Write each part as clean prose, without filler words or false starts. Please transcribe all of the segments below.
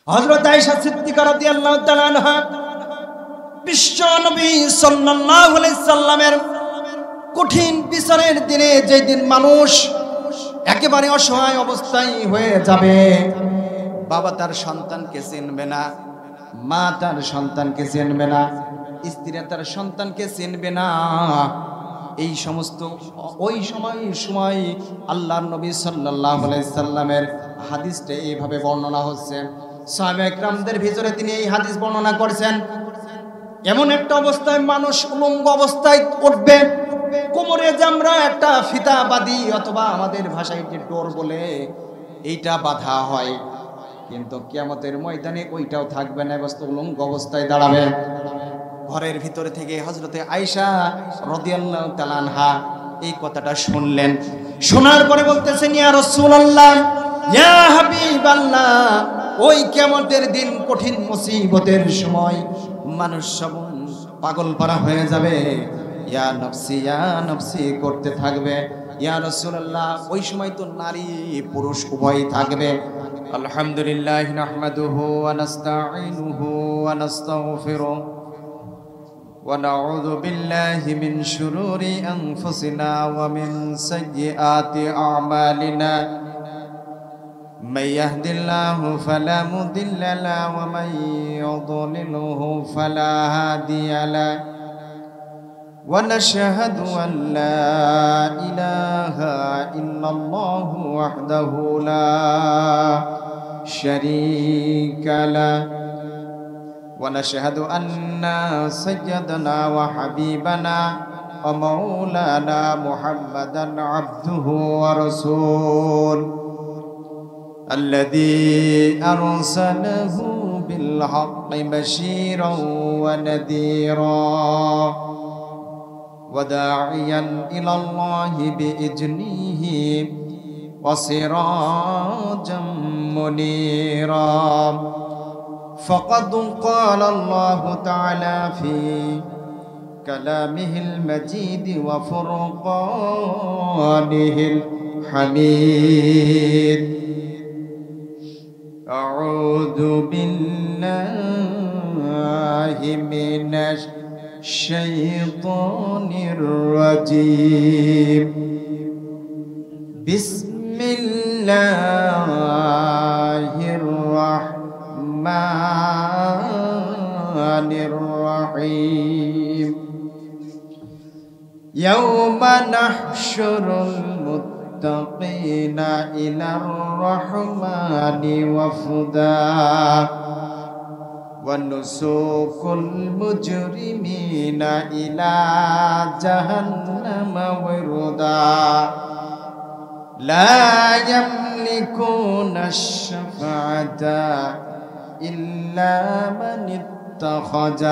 হযরত আয়েশা সিদ্দিকা রাদিয়াল্লাহু তাআলা আনহা বিশ্ব নবী সাল্লাল্লাহু আলাইহি সাল্লামের কঠিন বিচারের দিনে, যেই দিন মানুষ একেবারে অসহায় অবস্থায় হয়ে যাবে, বাবা তার সন্তানকে চিনবে না, মা তার সন্তানকে চিনবে না, স্ত্রী তার সন্তানকে চিনবে না, এই সমস্ত ওই সময় আল্লাহর নবী সাল্লাল্লাহু আলাইহি সাল্লামের হাদিসটা এইভাবে বর্ণনা হচ্ছে। সাহাবা একরামদের ভিতরে তিনি এই হাদিস বর্ণনা করেছেন, এমন একটা অবস্থায় মানুষ উলঙ্গ অবস্থায় উঠবে, কোমরে যে আমরা একটা ফিতা বাঁধি অথবা আমাদের ভাষায় যে ডোর বলে এইটা বাঁধা হয়, কিন্তু কিয়ামতের ময়দানে ওইটাও থাকবে না, উলঙ্গ অবস্থায় দাঁড়াবে। ঘরের ভিতরে থেকে হযরতে আয়েশা রাদিয়াল্লাহু তাআলা আনহা এই কথাটা শুনলেন। শোনার পরে বলতেছেন, ইয়া রাসূলুল্লাহ, ইয়া হাবিবাল্লাহ, ওই কিয়ামতের দিন কঠিন মুসিবতের সময় মানুষ সব পাগল পারা হয়ে যাবে, ইয়া নফসি করতে থাকবে। ইয়া রাসূলুল্লাহ, ওই সময় তো নারী পুরুষ উভয়ই থাকবে। আলহামদুলিল্লাহ নাহমাদুহু ওয়া নাস্তাঈনুহু ওয়া নাস্তাগফিরুহু ওয়া নাউযু বিল্লাহি মিন শুরুরি আনফুসিনা ওয়া মিন সাইয়্যাতি আ'মালিনা। من يهد الله فلا مضل له ومن يضلله فلا هادي له ونشهد أن لا إله إلا الله وحده لا شريك له ونشهد أن سيدنا وحبيبنا ومولانا محمدا عبده ورسوله الذي أرسله بالحق بشيرا ونذيرا وداعيا إلى الله بإذنه وسراجا منيرا فقد قال الله تعالى في كلامه المجيد وفرقانه الحميد. أعوذ بالله من الشيطان الرجيم. بسم الله الرحمن الرحيم. يوم نحشر المتقين إلى الرحمن وفدا ونسوق المجرمين إلى جهنم وردا لا يملكون الشفاعة إلا من اتخذ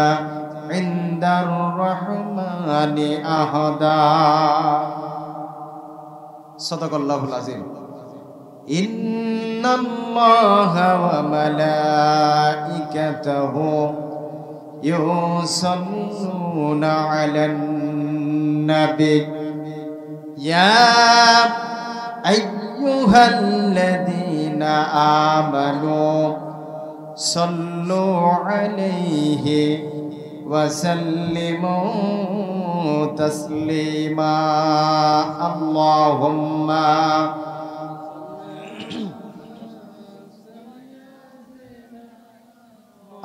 عند الرحمن أحدا. صدق الله العظيم. إن الله وملائكته يصلون على النبي يا أيها الذين آمنوا صلوا عليه وسلموا تسليما. اللهم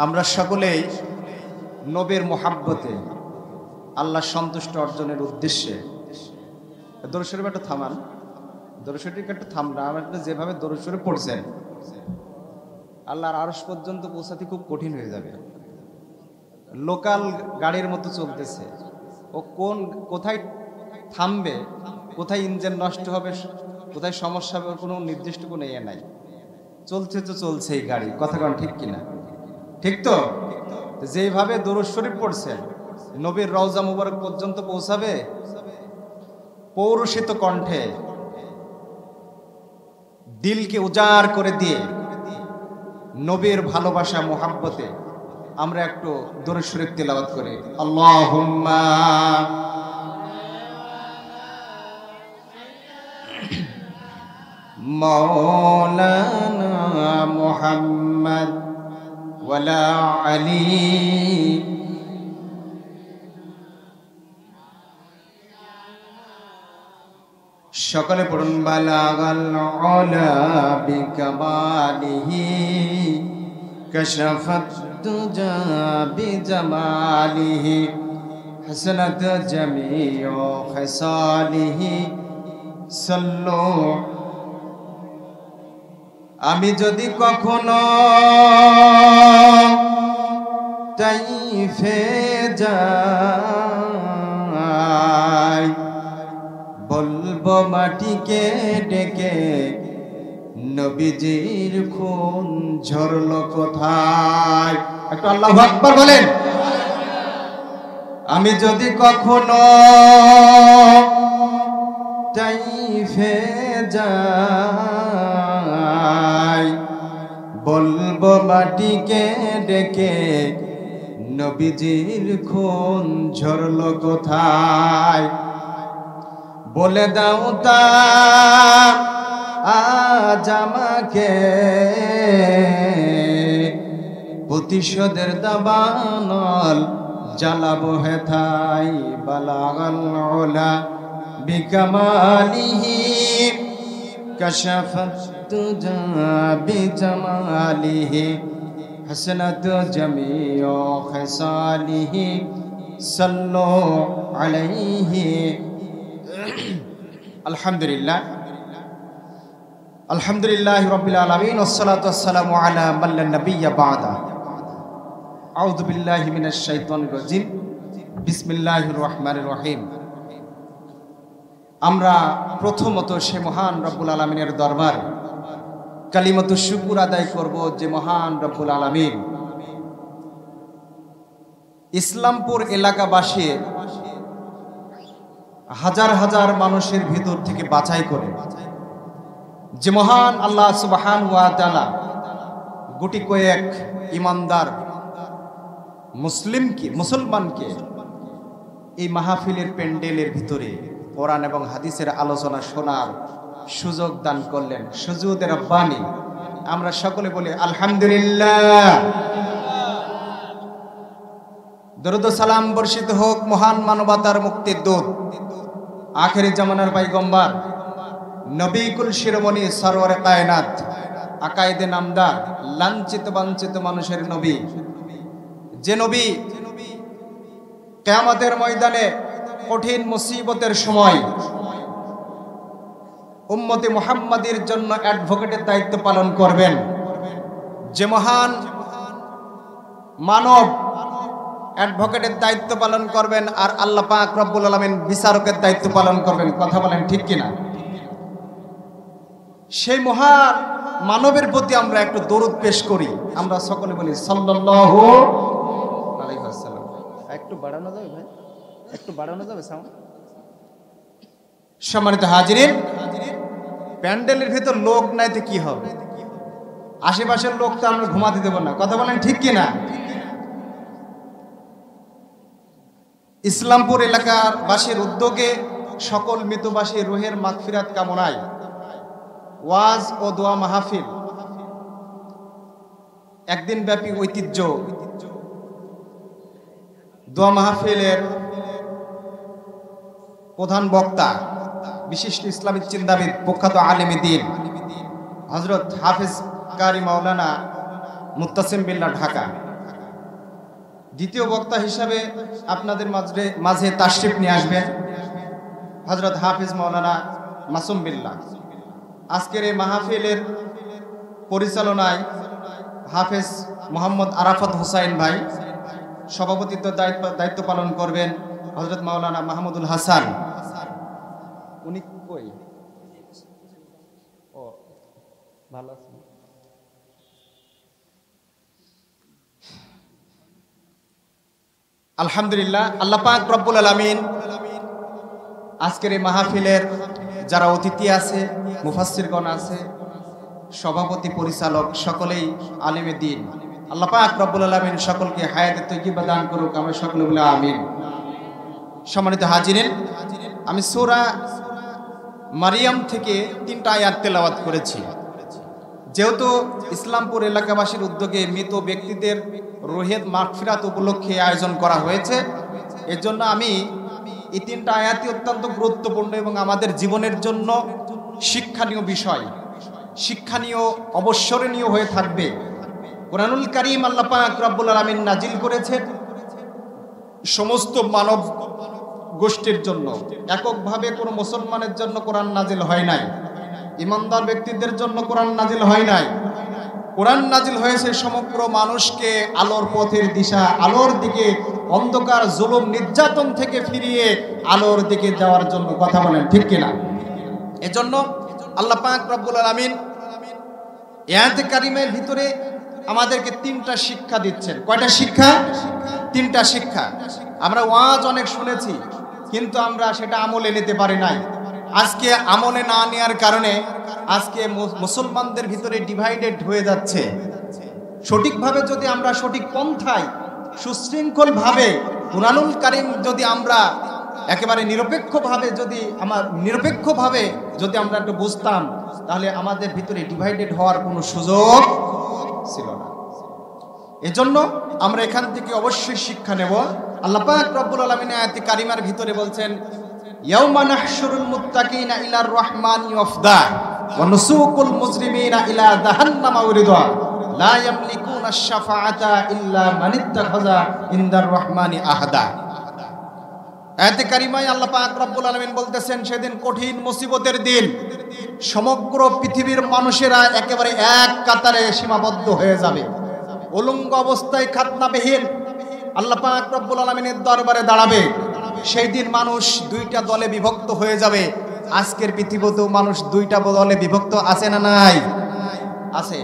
আমরা সকলেই নবীর মুহাব্বতে আল্লাহর সন্তুষ্ট অর্জনের উদ্দেশ্যে দরুদ শরীফ একটু থামান, দরুদ শরীফ একটু থামনা। আপনি যেভাবে দরুদ শরীফ পড়ছেন আল্লাহর আরশ পর্যন্ত পৌঁছাতে খুব কঠিন হয়ে যাবে। লোকাল গাড়ির মতো চলতেছে, ও কোথায় থামবে, কোথায় ইঞ্জিন নষ্ট হবে, কোথায় সমস্যা হবে, ওর কোনো নির্দিষ্ট কোনো ইয়ে নাই। চলছে তো চলছে এই গাড়ি, কথা কোন ঠিক কিনা? ঠিক তো? যেভাবে দরুদ শরীফ পড়ছেন নবীর রওজা মুবারক পর্যন্ত পৌঁছাবে পৌরুষিত কণ্ঠে, দিলকে উজাড় করে দিয়ে নবীর ভালোবাসা মুহাব্বতে আমরা একটু দরুদ শরীফ তিলাওয়াত করি। আল্লাহুম্মা মৌলানা মুহাম্মদ ওয়ালা আলী সকলে পড়ুন বালাগাল উলা বিকামালিহি কাশাফাত তুজা বিজামালিহি হাসানাত জামিউ খিসালিহি সাল্লু। আমি যদি কখনো তাইফে যাই বলবো মাটিকে ডেকে নবীজির খুন ঝরলো কোথায়। একটু আল্লাহু আকবার বলেন। আমি যদি কখনো তাইফে যাই বলবো মাটিকে ডেকে নবীজির খুন ঝরলো কোথায়। বলে দাও তা আজ আমাকে প্রতিশোধের দাবানল জ্বালাবো হেথায়। বালাগাল উলা বিকামালিহি কাশাফাত তুজা বিজামালিহি হাসানাত জামিউ খিসালিহি সাল্লু আলাইহি। আলহামদুলিল্লাহ আলহামদুলিল্লাহি রাব্বিল আলামিন ওয়াসসালাতু ওয়াসসালামু আলা মান লা নাবিয়্যা বা'দা। আউযু বিল্লাহি মিনাশ শাইতানির রাজিম। বিসমিল্লাহির রহমানির রহিম। আমরা প্রথমত সে মহান রব্বুল আলামিনের দরবারে কালিমাতুশ শুকর আদায় করব যে মহান রব্বুল আলামিন ইসলামপুর এলাকাবাসী হাজার হাজার মানুষের ভিতর থেকে বাছাই করে যে মহান আল্লাহ সুবহানাহু ওয়া তাআলা গুটি কয়েক ইমানদার মুসলমানকে এই মাহফিলের প্যান্ডেলের ভিতরে কোরআন এবং হাদিসের আলোচনা শোনার সুযোগ দান করলেন। সুজুদে রব্বানি আমরা সকলে বলি আলহামদুলিল্লাহ। দরুদ ও সালাম বর্ষিত হোক মহান মানবতার মুক্তির দূত আখেরি জামানার পয়গম্বর নবী কুল শিরোমণি সরওয়ারে কায়নাত আকায়েদে নামদার লাঞ্ছিত বাঞ্ছিত মানুষের নবী, যে নবী কিয়ামতের ময়দানে কঠিন মুসিবতের সময় উম্মতে মুহাম্মাদির জন্য অ্যাডভোকেটের দায়িত্ব পালন করবেন, যে মহান মানব অ্যাডভোকেটের দায়িত্ব পালন করবেন আর আল্লাহ পাক রব্বুল আলামিন বিচারকের দায়িত্ব পালন করবেন। কথা বলেন ঠিক কিনা? সেই মহান মানবের প্রতি আমরা একটু দরুদ পেশ করি। আমরা সকলে বলি সাল্লাল্লাহু আলাইহি ওয়াসাল্লাম। একটু বাড়ানো যাবে ভাই? একটু বাড়ানো যাবে সাউন্ড? সম্মানিত হাজিরিন, প্যান্ডেলের ভিতর লোক নাই তো কি হবে? আশেপাশের লোক তো আমরা ঘুমাতে দেব না। কথা বলেন ঠিক কিনা? ইসলামপুর এলাকার বাসীর উদ্যোগে সকল মৃতবাসীর রুহের মাগফিরাত কামনায় ওয়াজ ও দোয়া মাহফিল একদিন ব্যাপী ঐতিহ্য। দোয়া মাহফিলের প্রধান বক্তা বিশিষ্ট ইসলামিক চিন্তাবিদ প্রখ্যাত আলেমে দ্বীন হযরত হাফেজ কারি মাওলানা মুত্তাসিম বিল্লাহ ঢাকা। দ্বিতীয় বক্তা হিসাবে আপনাদের মাঝে তাশরিফ নিয়ে আসবেন হযরত হাফেজ মাওলানা মাসুম বিল্লাহ। আজকের এই মাহফিলের পরিচালনায় হাফেজ মোহাম্মদ আরাফাত হোসাইন ভাই, সভাপতিত্ব দায়িত্ব পালন করবেন হযরত মাওলানা মাহমুদুল হাসান। উনি কই? ও ভালো আছেন? আলহামদুলিল্লাহ, আল্লাহ পাক রব্বুল আলামিন আজকের এই মাহফিলের যারা অতিথি আছে, মুফাসসিরগণ আছে, সভাপতি পরিচালক সকলেই আলেমে দ্বীন, আল্লাহ পাক রব্বুল আলামিন সকলকে হায়াতে তাইয়্যিবা দান করুক। আমরা সকলে বলি আমিন। সম্মানিত হাজিরিন, আমি সূরা মারিয়াম থেকে 3টা আয়াত তেলাওয়াত করেছি। যেহেতু ইসলামপুর এলাকাবাসীর উদ্যোগে মৃত ব্যক্তিদের রুহের মাগফিরাত উপলক্ষে আয়োজন করা হয়েছে, এজন্য আমি এই 3টা আয়াতই অত্যন্ত গুরুত্বপূর্ণ এবং আমাদের জীবনের জন্য শিক্ষণীয় বিষয়, শিক্ষণীয় অবসরণীয় হয়ে থাকবে। কোরআনুল কারীম আল্লাহ পাক রব্বুল আলামিন নাজিল করেছেন সমস্ত মানব গোষ্ঠীর জন্য, এককভাবে কোনো মুসলমানের জন্য কোরআন নাজিল হয় নাই, ইমানদার ব্যক্তিদের জন্য কোরআন নাজিল হয় নাই। কোরআন নাজিল হয়েছে সমগ্র মানুষকে আলোর পথের দিশা, আলোর দিকে, অন্ধকার জুলুম নির্যাতন থেকে ফিরিয়ে আলোর দিকে যাওয়ার জন্য। কথা বলেন ঠিক কিনা? এজন্য আল্লাহ পাক রব্বুল আলামিন আয়াতে কারিমের ভিতরে আমাদেরকে 3টা শিক্ষা দিচ্ছেন। কয়টা শিক্ষা? 3টা শিক্ষা। আমরা ওয়াজ অনেক শুনেছি, কিন্তু আমরা সেটা আমলে নিতে পারি নাই। আজকে আমলে না নেওয়ার কারণে আজকে মুসলমানদের ভিতরে ডিভাইডেড হয়ে যাচ্ছে। সঠিকভাবে যদি আমরা সঠিক পন্থায় সুশৃঙ্খলভাবে কুরআনুল কারীম যদি আমরা একেবারে নিরপেক্ষভাবে যদি আমরা একটু বুঝতাম, তাহলে আমাদের ভিতরে ডিভাইডেড হওয়ার কোনো সুযোগ ছিল না। এজন্য আমরা এখান থেকে অবশ্যই শিক্ষা নেব। আল্লাহ পাক রব্বুল আলামিন আয়াতে কারিমার ভিতরে বলছেন, ইয়াউমা নাহশুরুল মুত্তাকিনা ইলার রহমানি ওয়াফদা ওয়া নুসুকুল মুজরিমিনা ইলা জাহান্নামা উরিদা লা ইয়ামলিকুনা আশ-শাফাআতা ইল্লা মান ইত্তাখাযা ইনদার রহমানি আহাদা। আয়াতে কারিমায় আল্লাহ পাক রব্বুল আলামিন বলতেছেন, সেদিন কঠিন মুসিবতের দিন, সমগ্র পৃথিবীর মানুষেরা একেবারে এক কাতারে সীমাবদ্ধ হয়ে যাবে, উলঙ্গ অবস্থায় খাতনাবিহীন আল্লাহ পাক রব্বুল আলামিনের দরবারে দাঁড়াবে। সেই দিন মানুষ 2টা দলে বিভক্ত হয়ে যাবে। আজকের পৃথিবীতেও মানুষ 2টা দলে বিভক্ত আছে না নাই? আছে।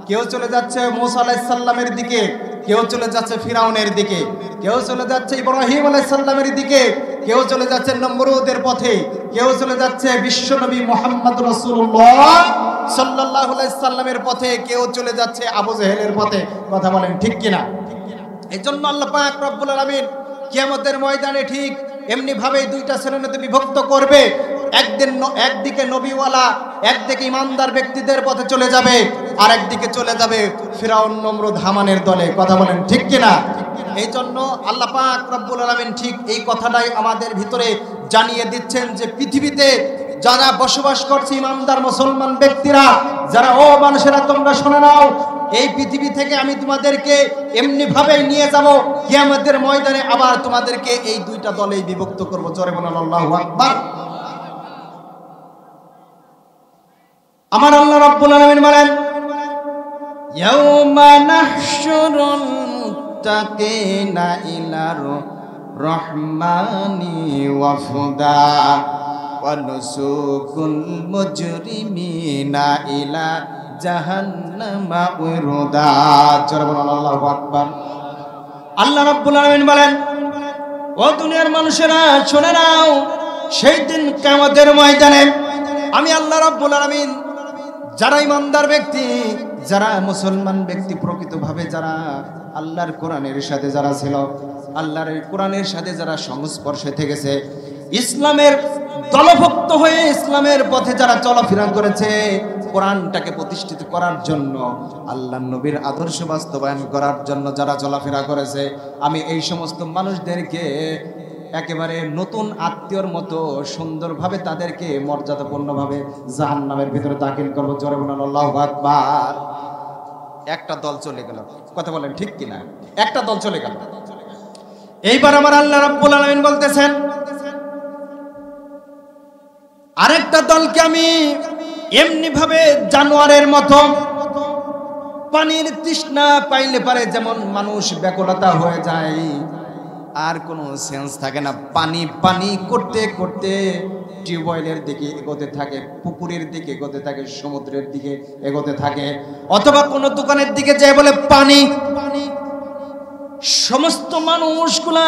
কেউ চলে যাচ্ছে মূসা আলাইহিস সালামের দিকে, কেউ চলে যাচ্ছে ফিরাউনের দিকে, কেউ চলে যাচ্ছে ইব্রাহিম আলাইহিস সালামের দিকে, কেউ চলে যাচ্ছে নমরুদের পথে, কেউ চলে যাচ্ছে বিশ্বনবী মুহাম্মদ রাসূলুল্লাহ সাল্লাল্লাহু আলাইহি সাল্লামের পথে, কেউ চলে যাচ্ছে আবু জেহেলের পথে। কথা বলেন ঠিক কিনা? এজন্য আল্লাহ পাক রব্বুল আলামিন কিয়ামতের ময়দানে ঠিক এমনি ভাবে 2টা শ্রেণীতে বিভক্ত করবে। একদিকে নবীওয়ালা, একদিকে ইমানদার ব্যক্তিদের পথে চলে যাবে, আর একদিকে চলে যাবে ফিরাউন, নমরুদ, হামানের দলে। কথা বলেন ঠিক কিনা? এই জন্য আল্লাহ পাক রব্বুল আলামিন ঠিক এই কথাটাই আমাদের ভিতরে জানিয়ে দিচ্ছেন যে পৃথিবীতে যারা বসবাস করছে ইমানদার মুসলমান ব্যক্তিরা, যারা ও মানুষেরা তোমরা শুনে নাও, এই পৃথিবী থেকে আমি তোমাদেরকে এমনি ভাবে নিয়ে যাব, কিয়ামতের ময়দানে আবার তোমাদেরকে এই 2টা দলেই বিভক্ত করব। জোরে বলেন আল্লাহু আকবার। আমার আল্লাহ রাব্বুল আলামিন বলেন, ইয়াউমা নাহশুরুল মুত্তাকিনা ইলার রহমানি ওয়াফদা ওয়া নুসুকুল মুজরিমিনা ইলা জাহান্নামা উরদা। জোরে বলেন আল্লাহু আকবার। আল্লাহ রাব্বুল আলামিন বলেন, ও দুনিয়ার মানুষেরা শুনে নাও, সেই দিন কিয়ামতের ময়দানে আমি আল্লাহ রাব্বুল আলামিন যারা ইমানদার ব্যক্তি, যারা মুসলমান ব্যক্তি, প্রকৃতভাবে যারা আল্লাহর কোরআনের সাথে যারা ছিল, আল্লাহর কোরআনের সাথে যারা সংস্পর্শে থেকেছে, ইসলামের দলভুক্ত হয়ে ইসলামের পথে যারা চলাফেরা করেছে, কোরআনটাকে প্রতিষ্ঠিত করার জন্য, আল্লাহর নবীর আদর্শ বাস্তবায়ন করার জন্য যারা চলাফেরা করেছে, আমি এই সমস্ত মানুষদেরকে একেবারে নতুন আত্মীয়র মতো সুন্দরভাবে তাদেরকে মর্যাদাপূর্ণভাবে জাহান্নামের ভিতরে দাখিল করব। জোরে বলেন আল্লাহু আকবার। একটা দল চলে গেল। কথা বলেন ঠিক কিনা? একটা দল চলে গেল। এইবার আমার আল্লাহ রাব্বুল আলামিন বলতেছেন, আরেকটা দলকে আমি এমনি ভাবে জানোয়ারের মতো, পানির তৃষ্ণা পাইলে পারে যেমন মানুষ ব্যাকুলতা হয়ে যায়, আর কোনো সেন্স থাকে না, পানি পানি করতে করতে টিউবওয়েলের দিকে এগোতে থাকে, পুকুরের দিকে এগোতে থাকে, সমুদ্রের দিকে এগোতে থাকে, অথবা কোনো দোকানের দিকে যায় বলে পানি। সমস্ত মানুষগুলা,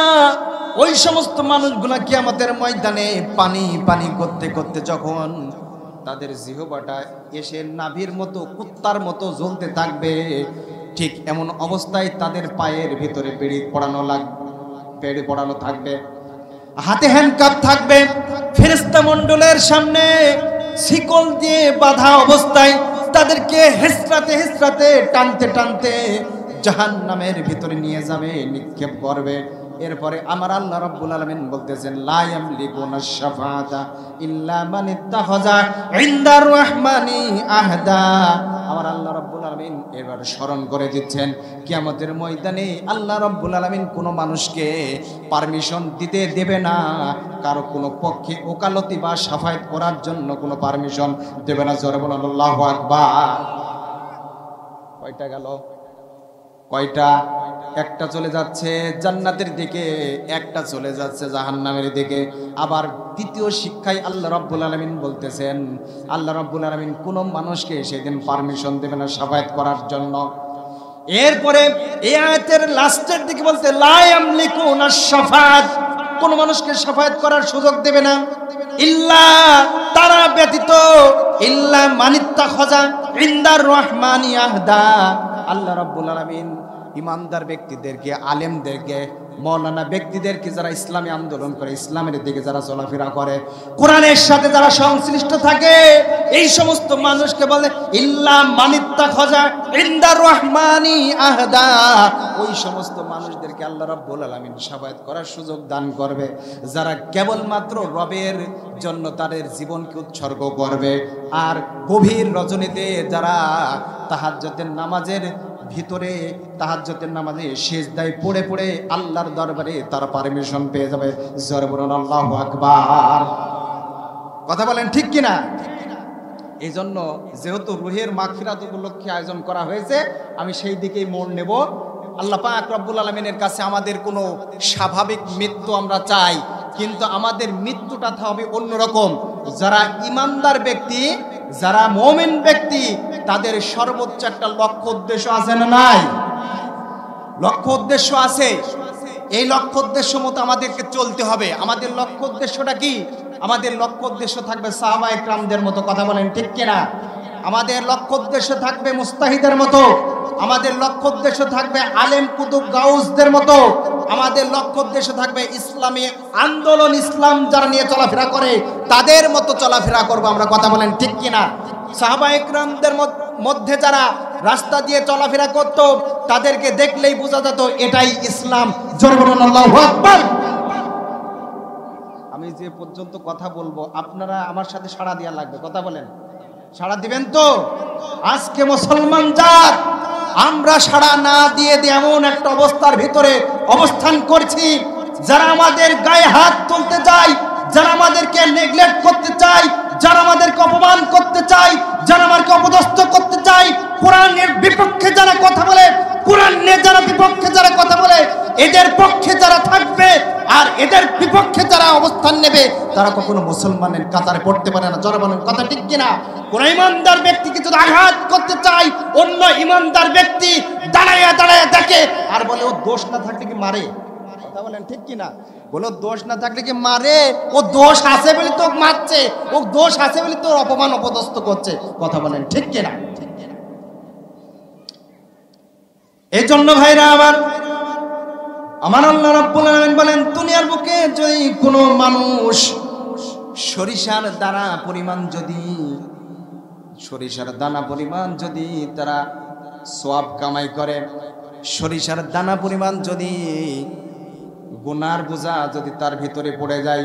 ওই সমস্ত মানুষগুলা কিয়ামতের ময়দানে পানি পানি করতে করতে যখন তাদের জিহ্বাটা এসে নাভির মতো, কুত্তার মতো জ্বলতে থাকবে, ঠিক এমন অবস্থায় তাদের পায়ের ভিতরে বেড়ি পড়ানো থাকবে, হাতে হ্যান্ডকাপ থাকবে, ফেরেশতা মণ্ডলের সামনে শিকল দিয়ে বাঁধা অবস্থায় তাদেরকে হেসরাতে হেসরাতে টানতে টানতে জাহান্নামের ভিতরে নিয়ে যাবে, নিক্ষেপ করবে। এরপরে আমার আল্লাহ রাব্বুল আলামিন বলতেছেন লা ইয়ামলিকুনা শাফাআতা ইল্লা মান ইত্তাখাযা ইনদার রাহমানি আহদা। আমার আল্লাহ রাব্বুল আলামিন এবার স্মরণ করে দিচ্ছেন কিয়ামতের ময়দানে আল্লাহ রাব্বুল আলামিন কোনো মানুষকে পারমিশন দিতে দেবে না, কারো কোনো পক্ষে ওকালতি বা শাফায়াত করার জন্য কোনো পারমিশন দেবে না। জোরে বলুন আল্লাহু আকবার। কয়টা গেল? কয়টা? একটা চলে যাচ্ছে জান্নাতের দিকে, একটা চলে যাচ্ছে জাহান্নামের দিকে। আবার দ্বিতীয় শিক্ষায় আল্লাহ রাব্বুল আলামিন বলতেছেন আল্লাহ রাব্বুল আলামিন কোনো মানুষকে সেদিন পারমিশন দেবে না শাফায়াত করার জন্য। এরপরে এই আয়াতের লাস্টের দিকে বলতে লা ইয়ামলিকুনা শাফাআত, কোন মানুষকে শাফায়াত করার সুযোগ দেবে না ইল্লা, তারা ব্যতীত, ইল্লা মানিত্তাখাযা ইনদার রহমানি আহদা। আল্লাহ রাব্বুল আলামিন ইমানদার ব্যক্তিদেরকে, আলেমদেরকে, মৌলানা ব্যক্তিদেরকে, যারা ইসলামী আন্দোলন করে, ইসলামের দিকে যারা চলাফেরা করে, কোরআনের সাথে যারা সংশ্লিষ্ট থাকে, এই সমস্ত মানুষকে বলে ইল্লা মানিত্তাখাযা ইনদার রহমানি আহদা। ওই সমস্ত মানুষদেরকে আল্লাহ রাব্বুল আলামিন শাফায়াত করার সুযোগ দান করবে যারা কেবলমাত্র রবের জন্য তাদের জীবনকে উৎসর্গ করবে, আর গভীর রজনীতে যারা তাহাজ্জুদের নামাজের ভিতরে, তাহাজ্জুদের নামাজে সিজদায় পড়ে পড়ে আল্লাহর দরবারে তারা পারমিশন পেয়ে যাবে। জোরে বলুন আল্লাহু আকবার। কথা বলেন ঠিক কিনা? এই জন্য যেহেতু রুহের মাগফিরাত উপলক্ষে আয়োজন করা হয়েছে, আমি সেই দিকেই মোড় নেব। আল্লাহ পাক রব্বুল আলামিনের কাছে আমাদের কোনো স্বাভাবিক মৃত্যু আমরা চাই, কিন্তু আমাদের মৃত্যুটা হবে অন্যরকম। যারা ইমানদার ব্যক্তি, যারা মুমিন ব্যক্তি, তাদের সর্বোচ্চ একটা লক্ষ্য উদ্দেশ্য আছে না নাই? লক্ষ্য উদ্দেশ্য আছে। এই লক্ষ্য উদ্দেশ্য মতো আমাদেরকে চলতে হবে। আমাদের লক্ষ্য উদ্দেশ্যটা কি? আমাদের লক্ষ্য উদ্দেশ্য থাকবে সাহাবায়ে কেরামদের মতো। কথা বলেন ঠিক কিনা? আমাদের লক্ষ্য উদ্দেশ্য থাকবে মুস্তাহিদের মতো। আমাদের লক্ষ্য উদ্দেশ্য থাকবে আলেম কুতুব গাউসদের মতো। আমাদের লক্ষ্য উদ্দেশ্য থাকবে ইসলামী আন্দোলন, ইসলাম যারা নিয়ে চলাফেরা করে তাদের মতো চলাফেরা করবো আমরা। কথা বলেন ঠিক কিনা? সাহাবায়ে কেরামদের মধ্যে যারা রাস্তা দিয়ে চলাফেরা করত, তাদেরকে দেখলেই বোঝা যেত এটাই ইসলাম। জোরে বলুন আল্লাহু আকবার। আমি যে পর্যন্ত কথা বলবো আপনারা আমার সাথে সাড়া দেওয়া লাগবে। কথা বলেন, সাড়া দিবেন তো? আজকে মুসলমান জাত আমরা সাড়া না দিয়ে এমন একটা অবস্থার ভিতরে অবস্থান করছি, যারা আমাদের গায়ে হাত তুলতে চায়, যারা আমাদেরকে নেগলেক্ট করতে চায়, যারা আমাদেরকে অপমান করতে চায়, যারা আমাদেরকে অপদস্থ করতে চায়, কোরআনের বিপক্ষে যারা কথা বলে, কোরআনের যারা বিপক্ষে যারা কথা বলে, এদের পক্ষে যারা থাকবে আর এদের বিপক্ষে যারা অবস্থান নেবে, তারা কখনো মুসলমানের কাতারে পড়তে পারে না। যারা বলেন কথা ঠিক কিনা? কোন ইমানদার ব্যক্তিকে যদি আঘাত করতে চায়, অন্য ইমানদার ব্যক্তি দাঁড়ায় দাঁড়ায় দেখে আর বলে ও দোষ না থাকলে কি মারে। কথা বলেন ঠিক কিনা? বলো দোষ না থাকলে কি মারে? ও দোষ আছে বলে তো মারছে, ও দোষ আছে বলে তোর অপমান অপদস্থ করছে। কথা বলেন ঠিক কিনা? এই জন্য ভাইরা আমার আল্লাহ রাব্বুল আলামিন বলেন, দুনিয়ার বুকে যদি কোনো মানুষ সরিষার দানা পরিমাণ যদি তারা সওয়াব কামাই করে, সরিষার দানা পরিমাণ যদি গুনার বোঝা যদি তার ভিতরে পড়ে যায়,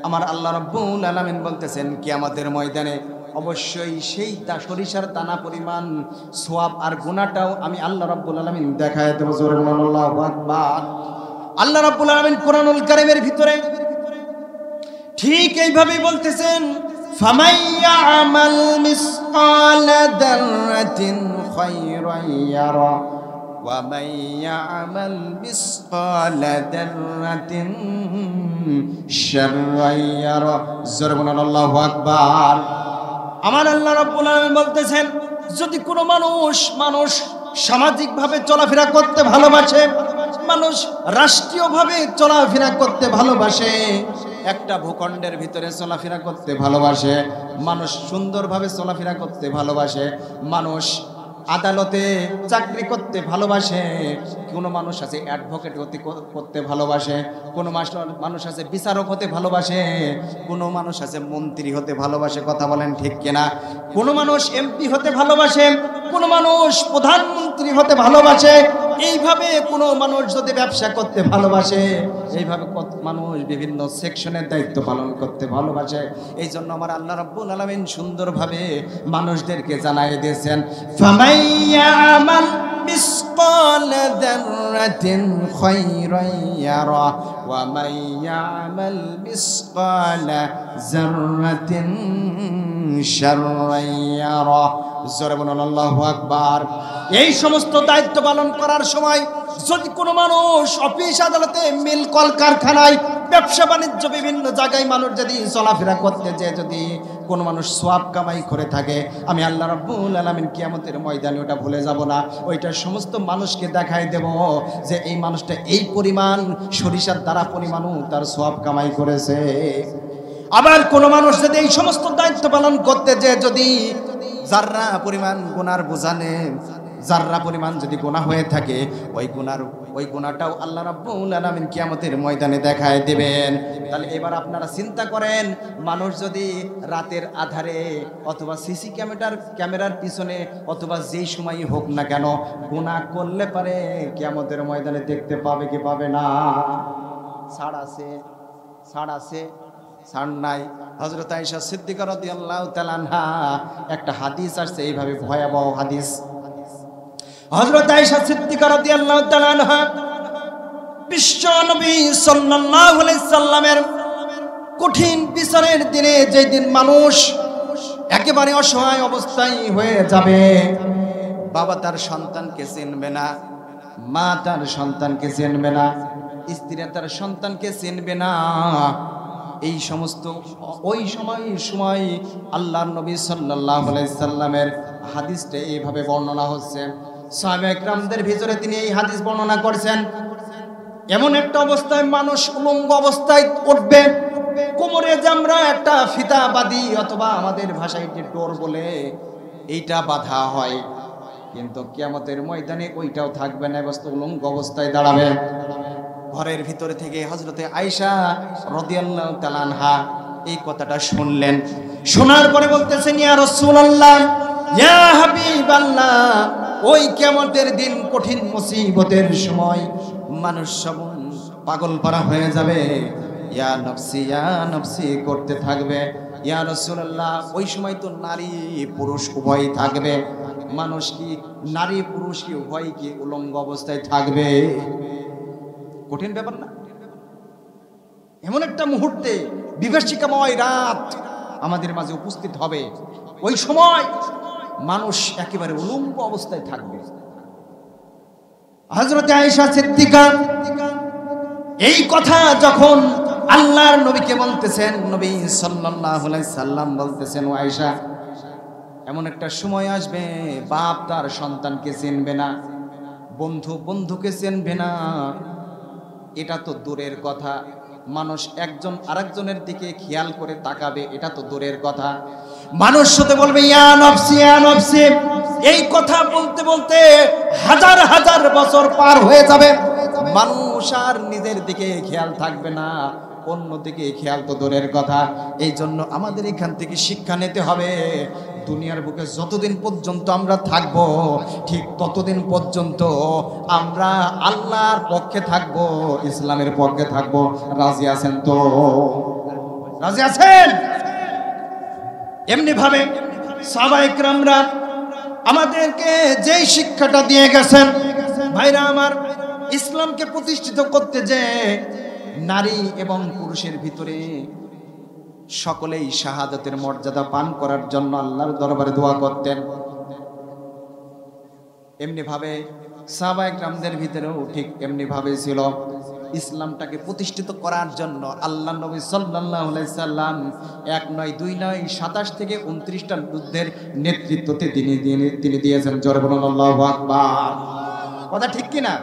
আমার আল্লাহ রাব্বুল আলামিন বলতেছেন কিয়ামতের ময়দানে অবশ্যই সেই সরিষার দানা পরিমাণ সওয়াব আর গুনাহটাও আমি আল্লাহ রাব্বুল আলামিন দেখায় দেব। জোরে বলুন আল্লাহু আকবার। আল্লাহ রাব্বুল আলামিন কোরআনুল কারীমের ভিতরে ঠিক এইভাবেই বলতেছেন, ফামান ইয়ামাল মিসকালা দাররাতিন খায়রান ইয়ারা ওয়া মান ইয়ামাল মিসকালা দাররাতিন শাররান ইয়ারা। জোরে বলুন আল্লাহু আকবার। আমার আল্লাহ রাব্বুল আলামিন বলতেছেন, যদি কোনো মানুষ সামাজিকভাবে চলাফেরা করতে ভালোবাসে, মানুষ রাষ্ট্রীয়ভাবে চলাফেরা করতে ভালোবাসে, একটা ভূখণ্ডের ভিতরে চলাফেরা করতে ভালোবাসে, মানুষ সুন্দরভাবে চলাফেরা করতে ভালোবাসে, মানুষ আদালতে চাকরি করতে ভালোবাসে, কোনো মানুষ আছে অ্যাডভোকেট করতে ভালোবাসে, কোনো মানুষ আছে বিচারক হতে ভালোবাসে, কোনো মানুষ আছে মন্ত্রী হতে ভালোবাসে। কথা বলেন ঠিক কিনা? কোনো মানুষ এমপি হতে ভালোবাসে, কোনো মানুষ প্রধানমন্ত্রী হতে ভালোবাসে। এইভাবে কোনো মানুষ যদি ব্যবসা করতে ভালোবাসে, এইভাবে মানুষ বিভিন্ন সেকশনের দায়িত্ব পালন করতে ভালোবাসে। এই জন্য আমার আল্লাহ রাব্বুল আলামিন সুন্দরভাবে মানুষদেরকে জানাই দিয়েছেন, ফামাইয়ামাল মিসকাল যাররাতিন খায়রান ইয়ারা ওয়া মাইয়ামাল মিসকাল যাররাতিন শাররান ইয়ারা। জোরে বলুন আল্লাহু আকবার। এই সমস্ত দায়িত্ব পালন করার সময় যদি কোনো মানুষ অফিস আদালতে, মিল কলকারখানায়, ব্যবসা বাণিজ্য বিভিন্ন জায়গায় মানুষ যদি চলাফেরা করতে যায়, যদি কোনো মানুষ সওয়াব কামাই করে থাকে, আমি আল্লাহ রাব্বুল আলামিন কিয়ামতের ময়দানে ওটা ভুলে যাব না। ওইটা সমস্ত মানুষকে দেখাই দেব যে এই মানুষটা এই পরিমাণ সরিষার দ্বারা পরিমাণও তার সওয়াব কামাই করেছে। আবার কোনো মানুষ যদি এই সমস্ত দায়িত্ব পালন করতে যায়, যদি যাররা পরিমাণ গুনার বোঝানে, যাররা পরিমাণ যদি গুনাহ হয়ে থাকে, ওই গুনাহটাও আল্লাহ রাব্বুল আলামিন কিয়ামতের ময়দানে দেখায় দিবেন। তাহলে এবার আপনারা চিন্তা করেন, মানুষ যদি রাতের আধারে অথবা সিসি ক্যামেরার পিছনে অথবা যেই সময়ই হোক না কেন গুনাহ করলে পারে কিয়ামতের ময়দানে দেখতে পাবে কি পাবে না? ছাড় আছে, ছাড় আছে, ছাড় নাই। হযরত আয়েশা সিদ্দিকা রাদিয়াল্লাহু তাআলা আনহা একটা হাদিস আসছে এইভাবে, ভয়াবহ হাদিস। হযরত আয়েশা সিদ্দিকা রাদিয়াল্লাহু তাআলা আনহা বিশ্ব নবী সাল্লাল্লাহু আলাইহি সাল্লামের কঠিন বিচারের দিনে, যেই দিন মানুষ একেবারে অসহায় অবস্থায় হয়ে যাবে, বাবা তার সন্তানকে চিনবে না, মা তার সন্তানকে চিনবে না, স্ত্রী তার সন্তানকে চিনবে না। এই সমস্ত ওই সময় আল্লাহর নবী সাল্লাল্লাহু আলাইহি সাল্লামের হাদিসটা এইভাবে বর্ণনা হচ্ছে। সাহাবায়ে কেরামদের ভিতরে তিনি এই হাদিস বর্ণনা করেছেন, এমন একটা অবস্থায় মানুষ উলঙ্গ অবস্থায় উঠবে, কোমরে যে আমরা একটা ফিতা বাঁধি অথবা আমাদের ভাষায় যে ডোর বলে, এইটা বাঁধা হয়, কিন্তু কিয়ামতের ময়দানে ওইটাও থাকবে না, উলঙ্গ অবস্থায় দাঁড়াবে। ঘরের ভিতরে থেকে হযরতে আয়েশা রাদিয়াল্লাহু তাআলা আনহা এই কথাটা শুনলেন। শোনার পরে বলতেছেন, ইয়া রাসূলুল্লাহ, ইয়া হাবিবাল্লাহ, ওই কিয়ামতের দিন কঠিন মুসিবতের সময় মানুষ সব পাগল পারা হয়ে যাবে, ইয়া নফসি করতে থাকবে। ইয়া রাসূলুল্লাহ, ওই সময় তো নারী পুরুষ উভয় থাকবে। মানুষ কি নারী পুরুষ কি উভয় কি উলঙ্গ অবস্থায় থাকবে? কঠিন ব্যাপার না? এমন একটা মুহূর্তে বিভীষিকাময় রাত আমাদের মাঝে উপস্থিত হবে, ওই সময় মানুষ একেবারে উলঙ্গ অবস্থায় থাকবে। হযরত আয়েশা সিদ্দিকা এই কথা যখন আল্লাহর নবীকে বলতেছেন, নবী সাল্লাল্লাহু আলাইহি সাল্লাম বলতেছেন, ও আয়েশা, এমন একটা সময় আসবে বাপ তার সন্তানকে চিনবে না, বন্ধু বন্ধুকে চিনবে না। এটা তো দূরের কথা, মানুষ একজন আরেকজনের দিকে খেয়াল করে তাকাবে, এটা তো দূরের কথা। মানুষ শুধু বলবে ইয়া নফসি ইয়া নফসি। এই কথা বলতে বলতে হাজার হাজার বছর পার হয়ে যাবে, মানুষ আর নিজের দিকে খেয়াল থাকবে না, অন্যদিকে খেয়াল তো দূরের কথা। এই জন্য আমাদের এখান থেকে শিক্ষা নিতে হবে, দুনিয়ার বুকে যতদিন পর্যন্ত আমরা থাকব, ঠিক ততদিন পর্যন্ত আমরা আল্লাহর পক্ষে থাকব, ইসলামের পক্ষে থাকব। রাজি আছেন তো? রাজি আছেন? এমনি ভাবে সাহাবায়ে কেরামরা আমাদেরকে যেই শিক্ষাটা দিয়ে গেছেন, ভাইরা আমার, ইসলামকে প্রতিষ্ঠিত করতে যে নারী এবং পুরুষের ভিতরে সকলেই শাহাদাতের মর্যাদা পান করার জন্য আল্লাহর দরবারে দোয়া করতেন। এমনি ভাবে সাহাবায়ে কেরামদের ভিতরেও ঠিক এমনি ভাবে ছিল। ইসলামটাকে প্রতিষ্ঠিত করার জন্য আল্লাহ নবী সাল্লাল্লাহু আলাইহি সাল্লাম 1 নয় 2 নয় 27 থেকে 29টা যুদ্ধের নেতৃত্বতে তিনি দিয়েছেন। জোরে বলুন আল্লাহু আকবার। কথা ঠিক কি না?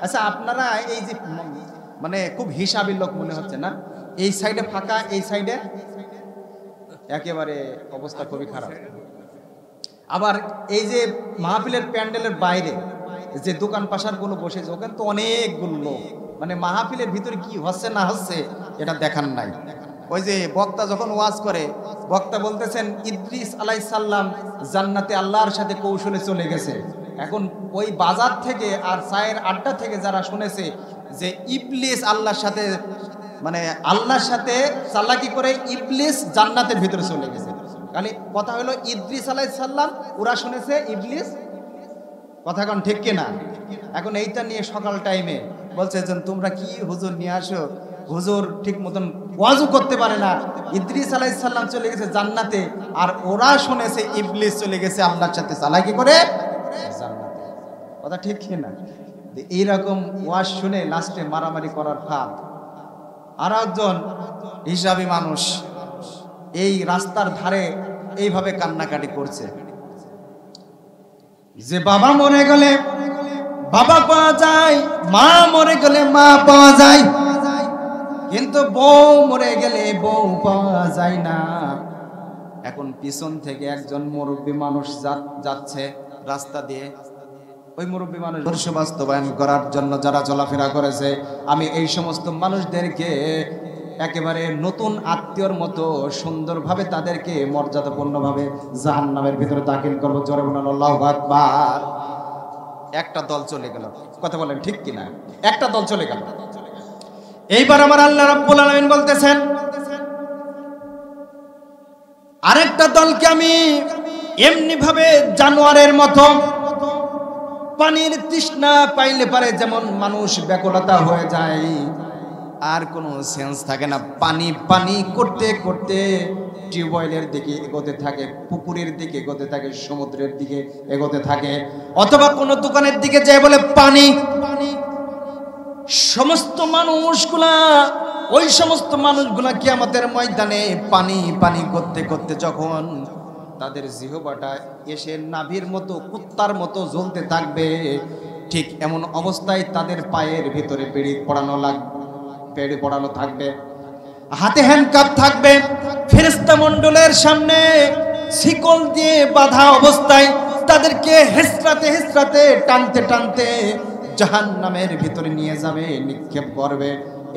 আচ্ছা, আপনারা এই যে মানে খুব হিসাবি লোক মনে হচ্ছে না, এই সাইডে ফাঁকা, এই সাইডে একেবারে অবস্থা খুবই খারাপ। আবার এই যে মাহফিলের প্যান্ডেলের বাইরে যে দোকান পাশারগুলো বসেছে ওখানে তো অনেকগুলো লোক, মানে মাহফিলের ভিতরে কি হচ্ছে না হচ্ছে এটা দেখার নাই। ওই যে বক্তা যখন ওয়াজ করে, বক্তা বলতেছেন ইদ্রিস আলাইহিস সালাম জান্নাতে আল্লাহর সাথে কৌশলে চলে গেছে। এখন ওই বাজার থেকে আর চায়ের আড্ডা থেকে যারা শুনেছে যে ইবলিস আল্লাহর সাথে, মানে আল্লাহর সাথে চালাকি করে ইবলিস জান্নাতের ভিতরে চলে গেছে, খালি কথা হলো ইদ্রিস আলাইহিস সালাম, ওরা শুনেছে ইবলিস। কথা কোন ঠিক কিনা? এখন এইটা নিয়ে সকাল টাইমে বলছে যে তোমরা কি হুজুর নিয়ে আসো, হুজুর ঠিক মতন ওয়াজও করতে পারে না, ইদ্রিস আলাইহিস সালাম চলে গেছে জান্নাতে আর ওরা শুনেছে ইবলিস চলে গেছে আল্লাহর সাথে চালাকি করে জান্নাতে। কথা ঠিক কিনা? এইরকম ওয়াজ শুনে লাস্টে মারামারি করার ফাঁদ। আর একজন হিসাবি মানুষ এই রাস্তার ধারে এইভাবে কান্নাকাটি করছে যে বাবা মরে গেলে বাবা পাওয়া যায়, মা মরে গেলে মা পাওয়া যায়, কিন্তু বউ মরে গেলে বউ পাওয়া যায় না। এখন পিছন থেকে একজন মুরব্বী মানুষ যাচ্ছে রাস্তা দিয়ে, ওই মুরব্বী মানুষ আদর্শ বাস্তবায়ন করার জন্য যারা চলাফেরা করেছে, আমি এই সমস্ত মানুষদেরকে একেবারে নতুন আত্মীয়র মতো সুন্দরভাবে তাদেরকে মর্যাদাপূর্ণভাবে জাহান্নামের ভিতরে দাখিল করবো। জোরে বলুন আল্লাহু আকবার। একটা দল চলে গেল, কথা বলেন ঠিক কিনা? একটা দল চলে গেল। এইবার আমার আল্লাহ রাব্বুল আলামিন বলতেছেন আরেকটা দলকে আমি এমনি ভাবে জানোয়ারের মতো পানির তৃষ্ণা পাইলে পারে যেমন মানুষ ব্যাকুলতা হয়ে যায়, আর কোনো সেন্স থাকে না, পানি পানি করতে করতে টিউবওয়েলের দিকে এগোতে থাকে, পুকুরের দিকে এগোতে থাকে, সমুদ্রের দিকে এগোতে থাকে, অথবা কোনো দোকানের দিকে যায় বলে পানি। সমস্ত মানুষগুলা, ওই সমস্ত মানুষগুলা কিয়ামতের ময়দানে পানি পানি করতে করতে যখন তাদের জিহ্বাটা এসে নাভির মতো কুত্তার মতো জ্বলতে থাকবে, ঠিক এমন অবস্থায় তাদের পায়ের ভিতরে বেড়ি পড়ানো থাকবে, হাতে হ্যান্ডকাপ থাকবে, ফেরেশতা মণ্ডলের সামনে শিকল দিয়ে বাঁধা অবস্থায় তাদেরকে হেসরাতে হেসরাতে টানতে টানতে জাহান্নামের ভিতরে নিয়ে যাবে, নিক্ষেপ করবে।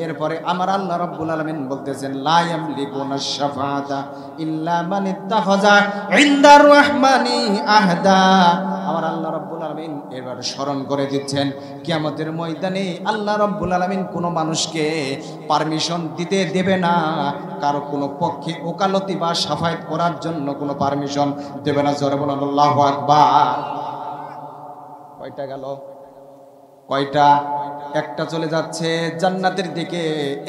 এরপরে আমার আল্লাহ রাব্বুল আলামিন বলতেছেন লা ইয়ামলিকুনা শাফাআতা ইল্লা মান ইত্তাখাযা ইনদার রাহমানি আহদা। আমার আল্লাহ রাব্বুল আলামিন এবার স্মরণ করে দিচ্ছেন কিয়ামতের ময়দানে আল্লাহ রাব্বুল আলামিন কোনো মানুষকে পারমিশন দিতে দেবে না, কারো কোনো পক্ষে ওকালতি বা শাফায়াত করার জন্য কোনো পারমিশন দেবে না। জোরে বলুন আল্লাহু আকবার। কয়টা গেল? কয়টা? একটা চলে যাচ্ছে জান্নাতের দিকে,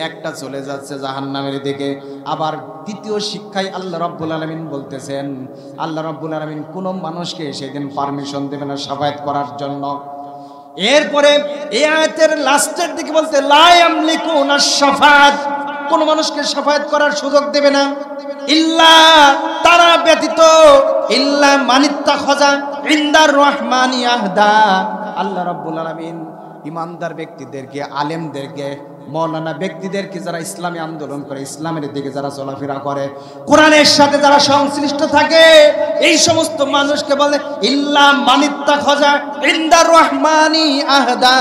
একটা চলে যাচ্ছে জাহান্নামের দিকে। আবার দ্বিতীয় শিক্ষায় আল্লাহ রাব্বুল আলামিন বলতেছেন আল্লাহ রাব্বুল আলামিন কোনো মানুষকে সেদিন পারমিশন দেবে না শাফায়াত করার জন্য। এরপরে এই আয়াতের লাস্টের দিকে বলতে লা ইয়ামলিকুনা শাফাআত, কোনো মানুষকে শাফায়াত করার সুযোগ দেবে না ইল্লা, তারা ব্যতীত, ইল্লা মানিত্তাখাযা ইনদার রহমানি আহদা। আল্লাহ রাব্বুল আলামিন ইমানদার ব্যক্তিদেরকে, আলেমদেরকে, মৌলানা ব্যক্তিদেরকে, যারা ইসলামী আন্দোলন করে, ইসলামের দিকে যারা চলাফেরা করে, কোরআনের সাথে যারা সংশ্লিষ্ট থাকে, এই সমস্ত মানুষকে বলে ইল্লা মানিত্তাখাযা ইনদার রহমানি আহদা।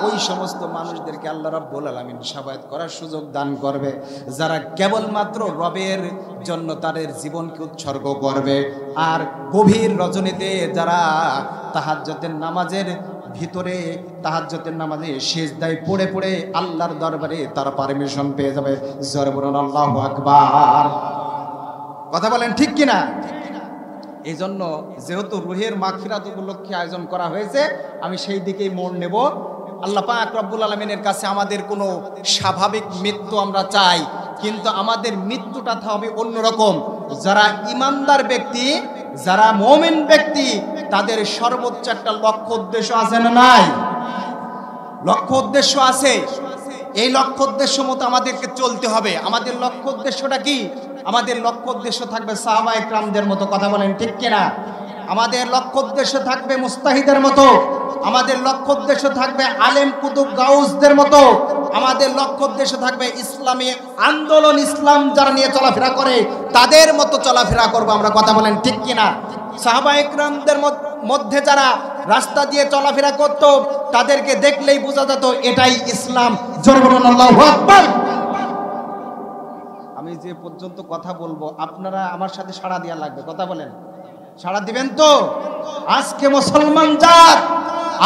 ওই সমস্ত মানুষদেরকে আল্লাহ রাব্বুল আলামিন শাফায়াত করার সুযোগ দান করবে যারা কেবলমাত্র রবের জন্য তাদের জীবনকে উৎসর্গ করবে, আর গভীর রজনীতে যারা তাহাজ্জুদের নামাজের ভিতরে, তাহাজ্জুদের নামাজে সিজদায় পড়ে পড়ে আল্লাহর দরবারে তারা পারমিশন পেয়ে যাবে। জোরে বলুন আল্লাহু আকবার। কথা বলেন ঠিক কিনা? এই জন্য যেহেতু রুহের মাগফিরাত উপলক্ষে আয়োজন করা হয়েছে, আমি সেই দিকেই মন নেব। আল্লাহ পাক রব্বুল আলামিনের কাছে আমাদের কোনো স্বাভাবিক মৃত্যু আমরা চাই, কিন্তু আমাদের মৃত্যুটা হবে অন্যরকম। যারা ইমানদার ব্যক্তি, যারা মুমিন ব্যক্তি, তাদের সর্বোচ্চ একটা লক্ষ্য উদ্দেশ্য আছে না নাই? লক্ষ্য উদ্দেশ্য আছে। এই লক্ষ্য উদ্দেশ্য মতো আমাদেরকে চলতে হবে। আমাদের লক্ষ্য উদ্দেশ্যটা কি? আমাদের লক্ষ্য উদ্দেশ্য থাকবে সাহাবায়ে কেরামদের মতো। কথা বলেন ঠিক কিনা? আমাদের লক্ষ্য উদ্দেশ্য থাকবে মুস্তাহিদের মতো, আমাদের লক্ষ্য উদ্দেশ্য থাকবে আলেম কুতুব গাউসদের মতো, আমাদের লক্ষ্য উদ্দেশ্য থাকবে ইসলামী আন্দোলন, ইসলাম যারা নিয়ে চলাফেরা করে তাদের মতো চলাফেরা করবো আমরা। কথা বলেন ঠিক কিনা? সাহাবা ইকরামদের মধ্যে যারা রাস্তা দিয়ে চলাফেরা করত তাদেরকে দেখলেই বোঝা যেত এটাই ইসলাম। জোরে বলুন আল্লাহু আকবার। আমি যে পর্যন্ত কথা বলবো আপনারা আমার সাথে সাড়া দেওয়া লাগবে, কথা বলেন, সাড়া দিবেন তো? আজকে মুসলমান জাত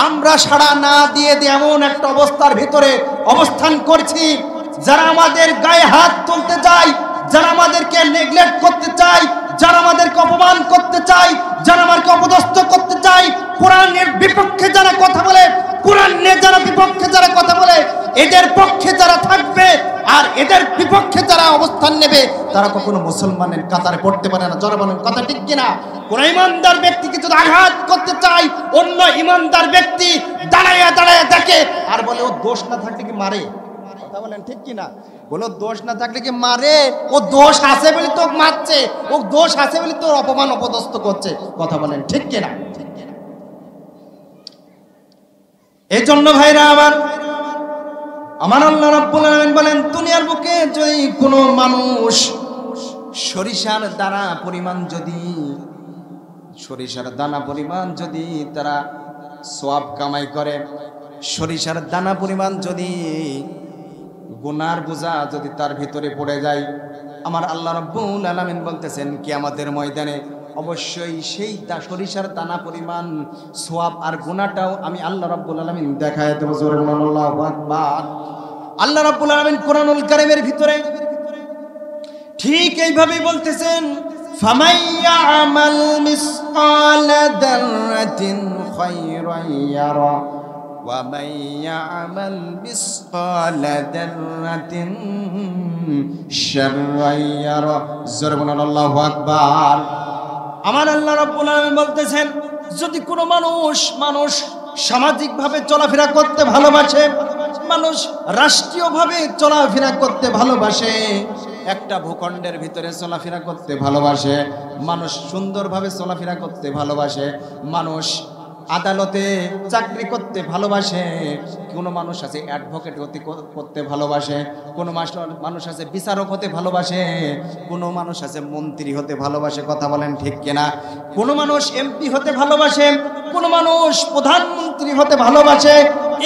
আমরা সাড়া না দিয়ে এমন একটা অবস্থার ভিতরে অবস্থান করছি, যারা আমাদের গায়ে হাত তুলতে চায়, যারা আমাদেরকে নেগলেক্ট করতে চায়, যারা আমাদেরকে অপমান করতে চায়, যারা আমাদেরকে অপদস্থ করতে চায়, কোরআনের বিপক্ষে যারা কথা বলে, কোরআনের যারা বিপক্ষে যারা কথা বলে, এদের পক্ষে যারা থাকবে আর এদের বিপক্ষে যারা অবস্থান নেবে তারা কখনো মুসলমানের কাতারে পড়তে পারে না। যারা বলেন কথা ঠিক কিনা? কোন ইমানদার ব্যক্তিকে যদি আঘাত করতে চায়, অন্য ইমানদার ব্যক্তি দাঁড়াইয়া দাঁড়াইয়া দেখে আর বলে ও দোষ না থাকলে কি মারে, কথা বলেন ঠিক কিনা? বলো দোষ না থাকলে কি মারে? ও দোষ আছে বলে তো মারছে, ও দোষ আছে বলে তো অপমান অপদস্থ করছে, কথা বলেন ঠিক কিনা? এই জন্য ভাইরা আমার আল্লাহ রাব্বুল আলামিন বলেন, দুনিয়ার বুকে যদি কোনো মানুষ সরিষার দানা পরিমাণ যদি তারা সওয়াব কামাই করে, সরিষার দানা পরিমাণ যদি গুনার বোঝা যদি তার ভিতরে পড়ে যায়, আমার আল্লাহ রাব্বুল আলামিন বলতেছেন কিয়ামতের ময়দানে অবশ্যই সেই সরিষার দানা পরিমাণ সওয়াব আর গুনাহটাও আমি আল্লাহ রাব্বুল আলামিন দেখায় দেব। জোরে বলুন আল্লাহু আকবার। আল্লাহ রাব্বুল আলামিন কোরআনুল কারীমের ভিতরে ঠিক এইভাবেই বলতেছেন, ফামান ইয়ামাল মিসকালা দাররাতিন খায়রান ইয়ারা ওয়া মান ইয়ামাল মিসকালা দাররাতিন শাররান ইয়ারা। জোরে বলুন আল্লাহু আকবার। আমার আল্লাহ রাব্বুল আলামিন বলতেছেন, যদি কোনো মানুষ সামাজিকভাবে চলাফেরা করতে ভালোবাসে, মানুষ রাষ্ট্রীয়ভাবে চলাফেরা করতে ভালোবাসে, একটা ভূখণ্ডের ভিতরে চলাফেরা করতে ভালোবাসে, মানুষ সুন্দরভাবে চলাফেরা করতে ভালোবাসে, মানুষ আদালতে চাকরি করতে ভালোবাসে, কোনো মানুষ আছে অ্যাডভোকেট করতে ভালোবাসে, কোনো মানুষ আছে বিচারক হতে ভালোবাসে, কোনো মানুষ আছে মন্ত্রী হতে ভালোবাসে, কথা বলেন ঠিক কিনা? কোনো মানুষ এমপি হতে ভালোবাসে, কোনো মানুষ প্রধানমন্ত্রী হতে ভালোবাসে,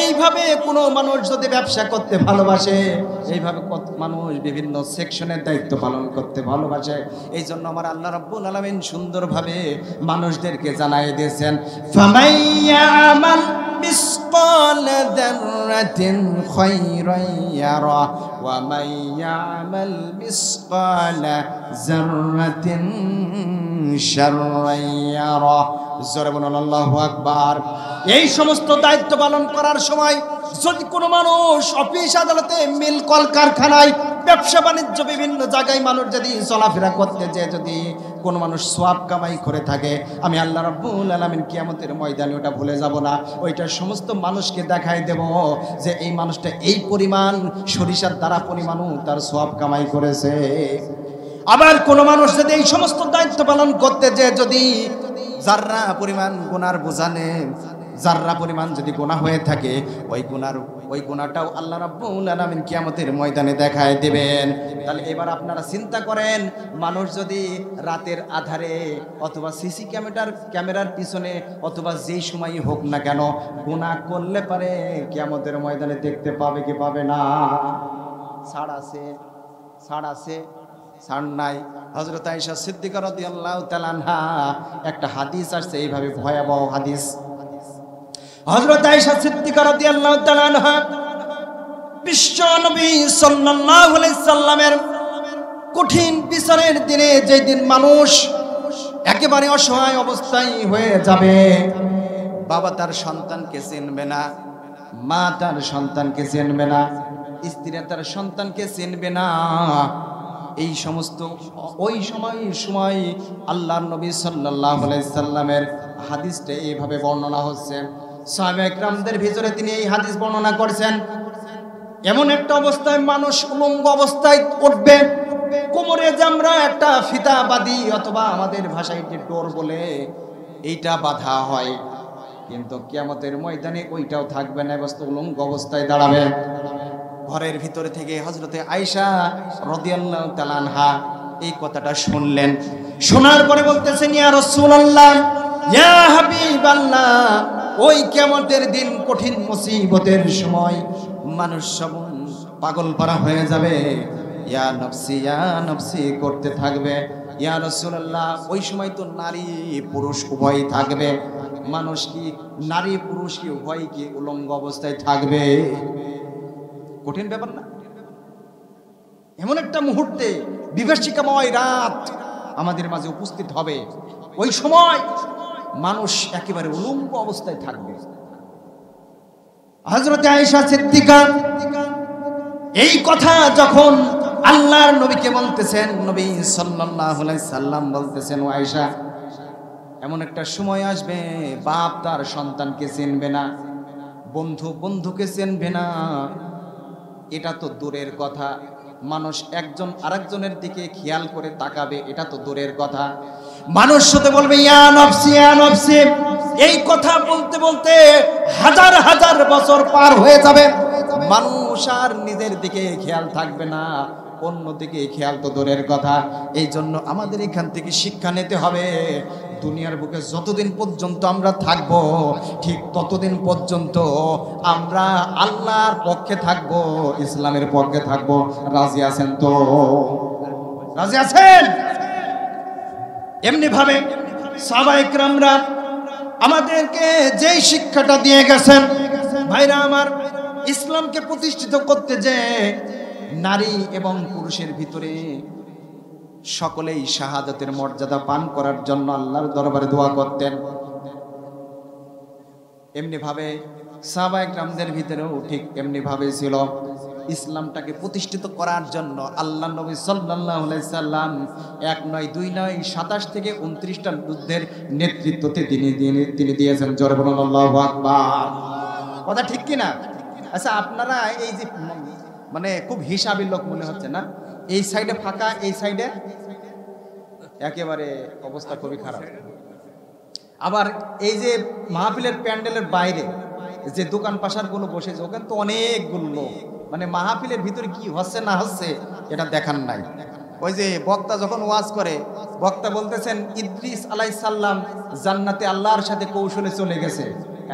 এইভাবে কোনো মানুষ যদি ব্যবসা করতে ভালোবাসে, এইভাবে মানুষ বিভিন্ন সেকশনের দায়িত্ব পালন করতে ভালোবাসে। এই জন্য আমার আল্লাহ রাব্বুল আলামিন সুন্দরভাবে মানুষদেরকে জানাই দিয়েছেন, ফামান ইয়ামাল মিসকালা দাররাতিন খায়রান ইয়ারা ওয়া মান ইয়ামাল মিসকালা যাররাতিন শাররান ইয়ারা। জোরে বলুন আল্লাহু আকবার। এই সমস্ত দায়িত্ব পালন করার সময় যদি কোনো মানুষ অফিস আদালতে, মিল কলকারখানায়, ব্যবসা বাণিজ্য বিভিন্ন জায়গায় মানুষ যদি চলাফেরা করতে যে যদি কোনো মানুষ সওয়াব কামাই করে থাকে, আমি আল্লাহ রাব্বুল আলামিন কিয়ামতের ময়দানে ওটা ভুলে যাব না, ওইটা সমস্ত মানুষকে দেখাই দেব যে এই মানুষটা এই পরিমাণ সরিষার দ্বারা পরিমাণও তার সওয়াব কামাই করেছে। আবার কোনো মানুষ যদি এই সমস্ত দায়িত্ব পালন করতে যে যদি যাররা পরিমাণ গুনার বোঝানে, যাররা পরিমাণ যদি গুনাহ হয়ে থাকে, ওই গুনাহটাও আল্লাহ রাব্বুল আলামিন কিয়ামতের ময়দানে দেখায় দেবেন। তাহলে এবার আপনারা চিন্তা করেন, মানুষ যদি রাতের আধারে অথবা সিসি ক্যামেরার পিছনে অথবা যেই সময়ই হোক না কেন গুনাহ করলে পারে কিয়ামতের ময়দানে দেখতে পাবে কি পাবে না? ছাড় আছে ছাড় নাই। হযরত আয়েশা সিদ্দিকা রাদিয়াল্লাহু তাআলা আনহা একটা হাদিস আসছে এইভাবে ভয়াবহ হাদিস। হযরত আয়েশা সিদ্দিকা রাদিয়াল্লাহু তাআলা আনহা বিশ্ব নবী সাল্লাল্লাহু আলাইহি সাল্লামের কঠিন বিচারের দিনে, যেই দিন মানুষ একেবারে অসহায় অবস্থায় হয়ে যাবে, বাবা তার সন্তানকে চিনবে না, মা তার সন্তানকে চিনবে না, স্ত্রী তার সন্তানকে চিনবে না, এই সমস্ত ওই সময় আল্লাহর নবী সাল্লাল্লাহু আলাইহি সাল্লামের হাদিসটা এইভাবে বর্ণনা হচ্ছে। সাহাবায়ে কেরামদের ভিতরে তিনি এই হাদিস বর্ণনা করছেন, এমন একটা অবস্থায় মানুষ উলঙ্গ অবস্থায় উঠবে, কোমরে যে আমরা একটা ফিতা বাঁধি অথবা আমাদের ভাষায় যে ডোর বলে এইটা বাঁধা হয়, কিন্তু কিয়ামতের ময়দানে ওইটাও থাকবে না, উলঙ্গ অবস্থায় দাঁড়াবে। ঘরের ভিতরে থেকে হযরতে আয়েশা রাদিয়াল্লাহু তাআলা আনহা এই কথাটা শুনলেন। শোনার পরে বলতেছেন ইয়া রাসূলুল্লাহ, ইয়া হাবিবাল্লাহ, ওই কিয়ামতের দিন কঠিন মুসিবতের সময় মানুষ সব পাগল পারা হয়ে যাবে, ইয়া নফসি করতে থাকবে। ইয়া রাসূলুল্লাহ, ওই সময় তো নারী পুরুষ উভয় থাকবে, মানুষ কি নারী পুরুষ কি উভয় কি উলঙ্গ অবস্থায় থাকবে? কঠিন ব্যাপার না? এমন একটা মুহূর্তে বিভীষিকাময় রাত আমাদের মাঝে উপস্থিত হবে, ওই সময় মানুষ একেবারে উলঙ্গ অবস্থায় থাকবে। হযরত আয়েশা সিদ্দিকা এই কথা যখন আল্লাহর নবীকে বলতেছেন, নবী সাল্লাল্লাহু আলাইহি সাল্লাম বলতেছেন, ও আয়েশা, এমন একটা সময় আসবে বাপ তার সন্তানকে চিনবে না, বন্ধু বন্ধুকে চিনবে না। এটা তো দূরের কথা, মানুষ একজন আরেকজনের দিকে খেয়াল করে তাকাবে, এটা তো দূরের কথা। মানুষ সাথে বলবে ইয়া নফসি ইয়া নফসি। এই কথা বলতে বলতে হাজার হাজার বছর পার হয়ে যাবে, মানুষ আর নিজের দিকে খেয়াল থাকবে না, অন্যদিকে খেয়াল তো দূরের কথা। এই জন্য আমাদের এখান থেকে শিক্ষা নিতে হবে, দুনিয়ার বুকে যতদিন পর্যন্ত আমরা থাকব, ঠিক ততদিন পর্যন্ত আমরা আল্লাহর পক্ষে থাকব, ইসলামের পক্ষে থাকব। রাজি আছেন তো? রাজি আছেন? এমনি ভাবে সাহাবায়ে কেরামরা আমাদেরকে যেই শিক্ষাটা দিয়ে গেছেন, ভাইরা আমার, ইসলামকে প্রতিষ্ঠিত করতে যে নারী এবং পুরুষের ভিতরে সকলেই শাহাদাতের মর্যাদা পান করার জন্য আল্লাহর দরবারে দোয়া করতেন। এমনি ভাবে সাহাবায়ে কেরামদের ভিতরেও ঠিক এমনি ভাবে ছিল। ইসলামটাকে প্রতিষ্ঠিত করার জন্য আল্লাহ নবী সাল্লাল্লাহু আলাইহি সাল্লাম 1 নয় 2 নয় 27 থেকে 29টা যুদ্ধের নেতৃত্বতে তিনি দিয়েছেন। জোরে বলুন আল্লাহু আকবার। কথা ঠিক কি না? আচ্ছা, আপনারা এই যে মানে খুব হিসাবি লোক মনে হচ্ছে না, এই সাইডে ফাঁকা, এই সাইডে একেবারে অবস্থা খুবই খারাপ। আবার এই যে মাহফিলের প্যান্ডেলের বাইরে যে দোকান পাশার গুলো বসেছে, ওখানে তো অনেকগুলো লোক, মানে মাহফিলের ভিতরে কি হচ্ছে না হচ্ছে এটা দেখার নাই। ওই যে বক্তা যখন ওয়াজ করে, বক্তা বলতেছেন ইদ্রিস আলাইহিস সালাম জান্নাতে আল্লাহর সাথে কৌশলে চলে গেছে।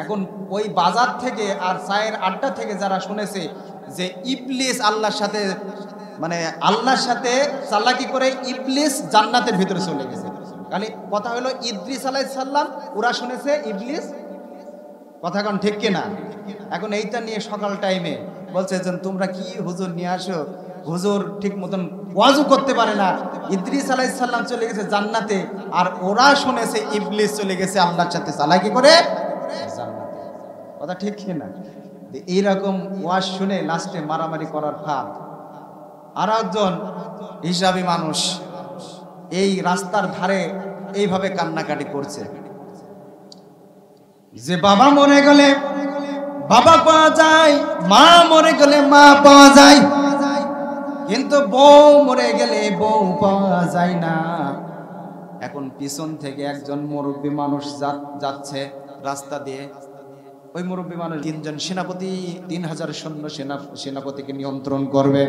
এখন ওই বাজার থেকে আর চায়ের আড্ডা থেকে যারা শুনেছে যে ইবলিস আল্লাহর সাথে, মানে আল্লাহর সাথে চালাকি করে ইবলিস জান্নাতের ভিতরে চলে গেছে, খালি কথা হলো ইদ্রিস আলাইহিস সালাম, ওরা শুনেছে ইবলিস। কথা কোন ঠিক কিনা? এখন এইটা নিয়ে সকাল টাইমে বলছে যে তোমরা কি হুজুর নিয়ে আসো, হুজুর ঠিক মতন ওয়াজও করতে পারে না, ইদ্রিস আলাইহিস সালাম চলে গেছে জান্নাতে, আর ওরা শুনেছে ইবলিস চলে গেছে আল্লাহর সাথে চালাকি করে জান্নাতে। কথা ঠিক কিনা? এইরকম ওয়াজ শুনে লাস্টে মারামারি করার ফাঁদ। আর একজন হিসাবী মানুষ এই রাস্তার ধারে এইভাবে কান্নাকাটি করছে যে বাবা মরে গেলে বাবা পাওয়া যায়, মা মরে গেলে মা পাওয়া যায়, কিন্তু বউ মরে গেলে বউ পাওয়া যায় না। এখন পিছন থেকে একজন মুরব্বী মানুষ যাচ্ছে রাস্তা দিয়ে। ওই মুরব্বী মানুষ 3 জন সেনাপতি, 3000 সৈন্য সেনাপতিকে নিয়ন্ত্রণ করবে।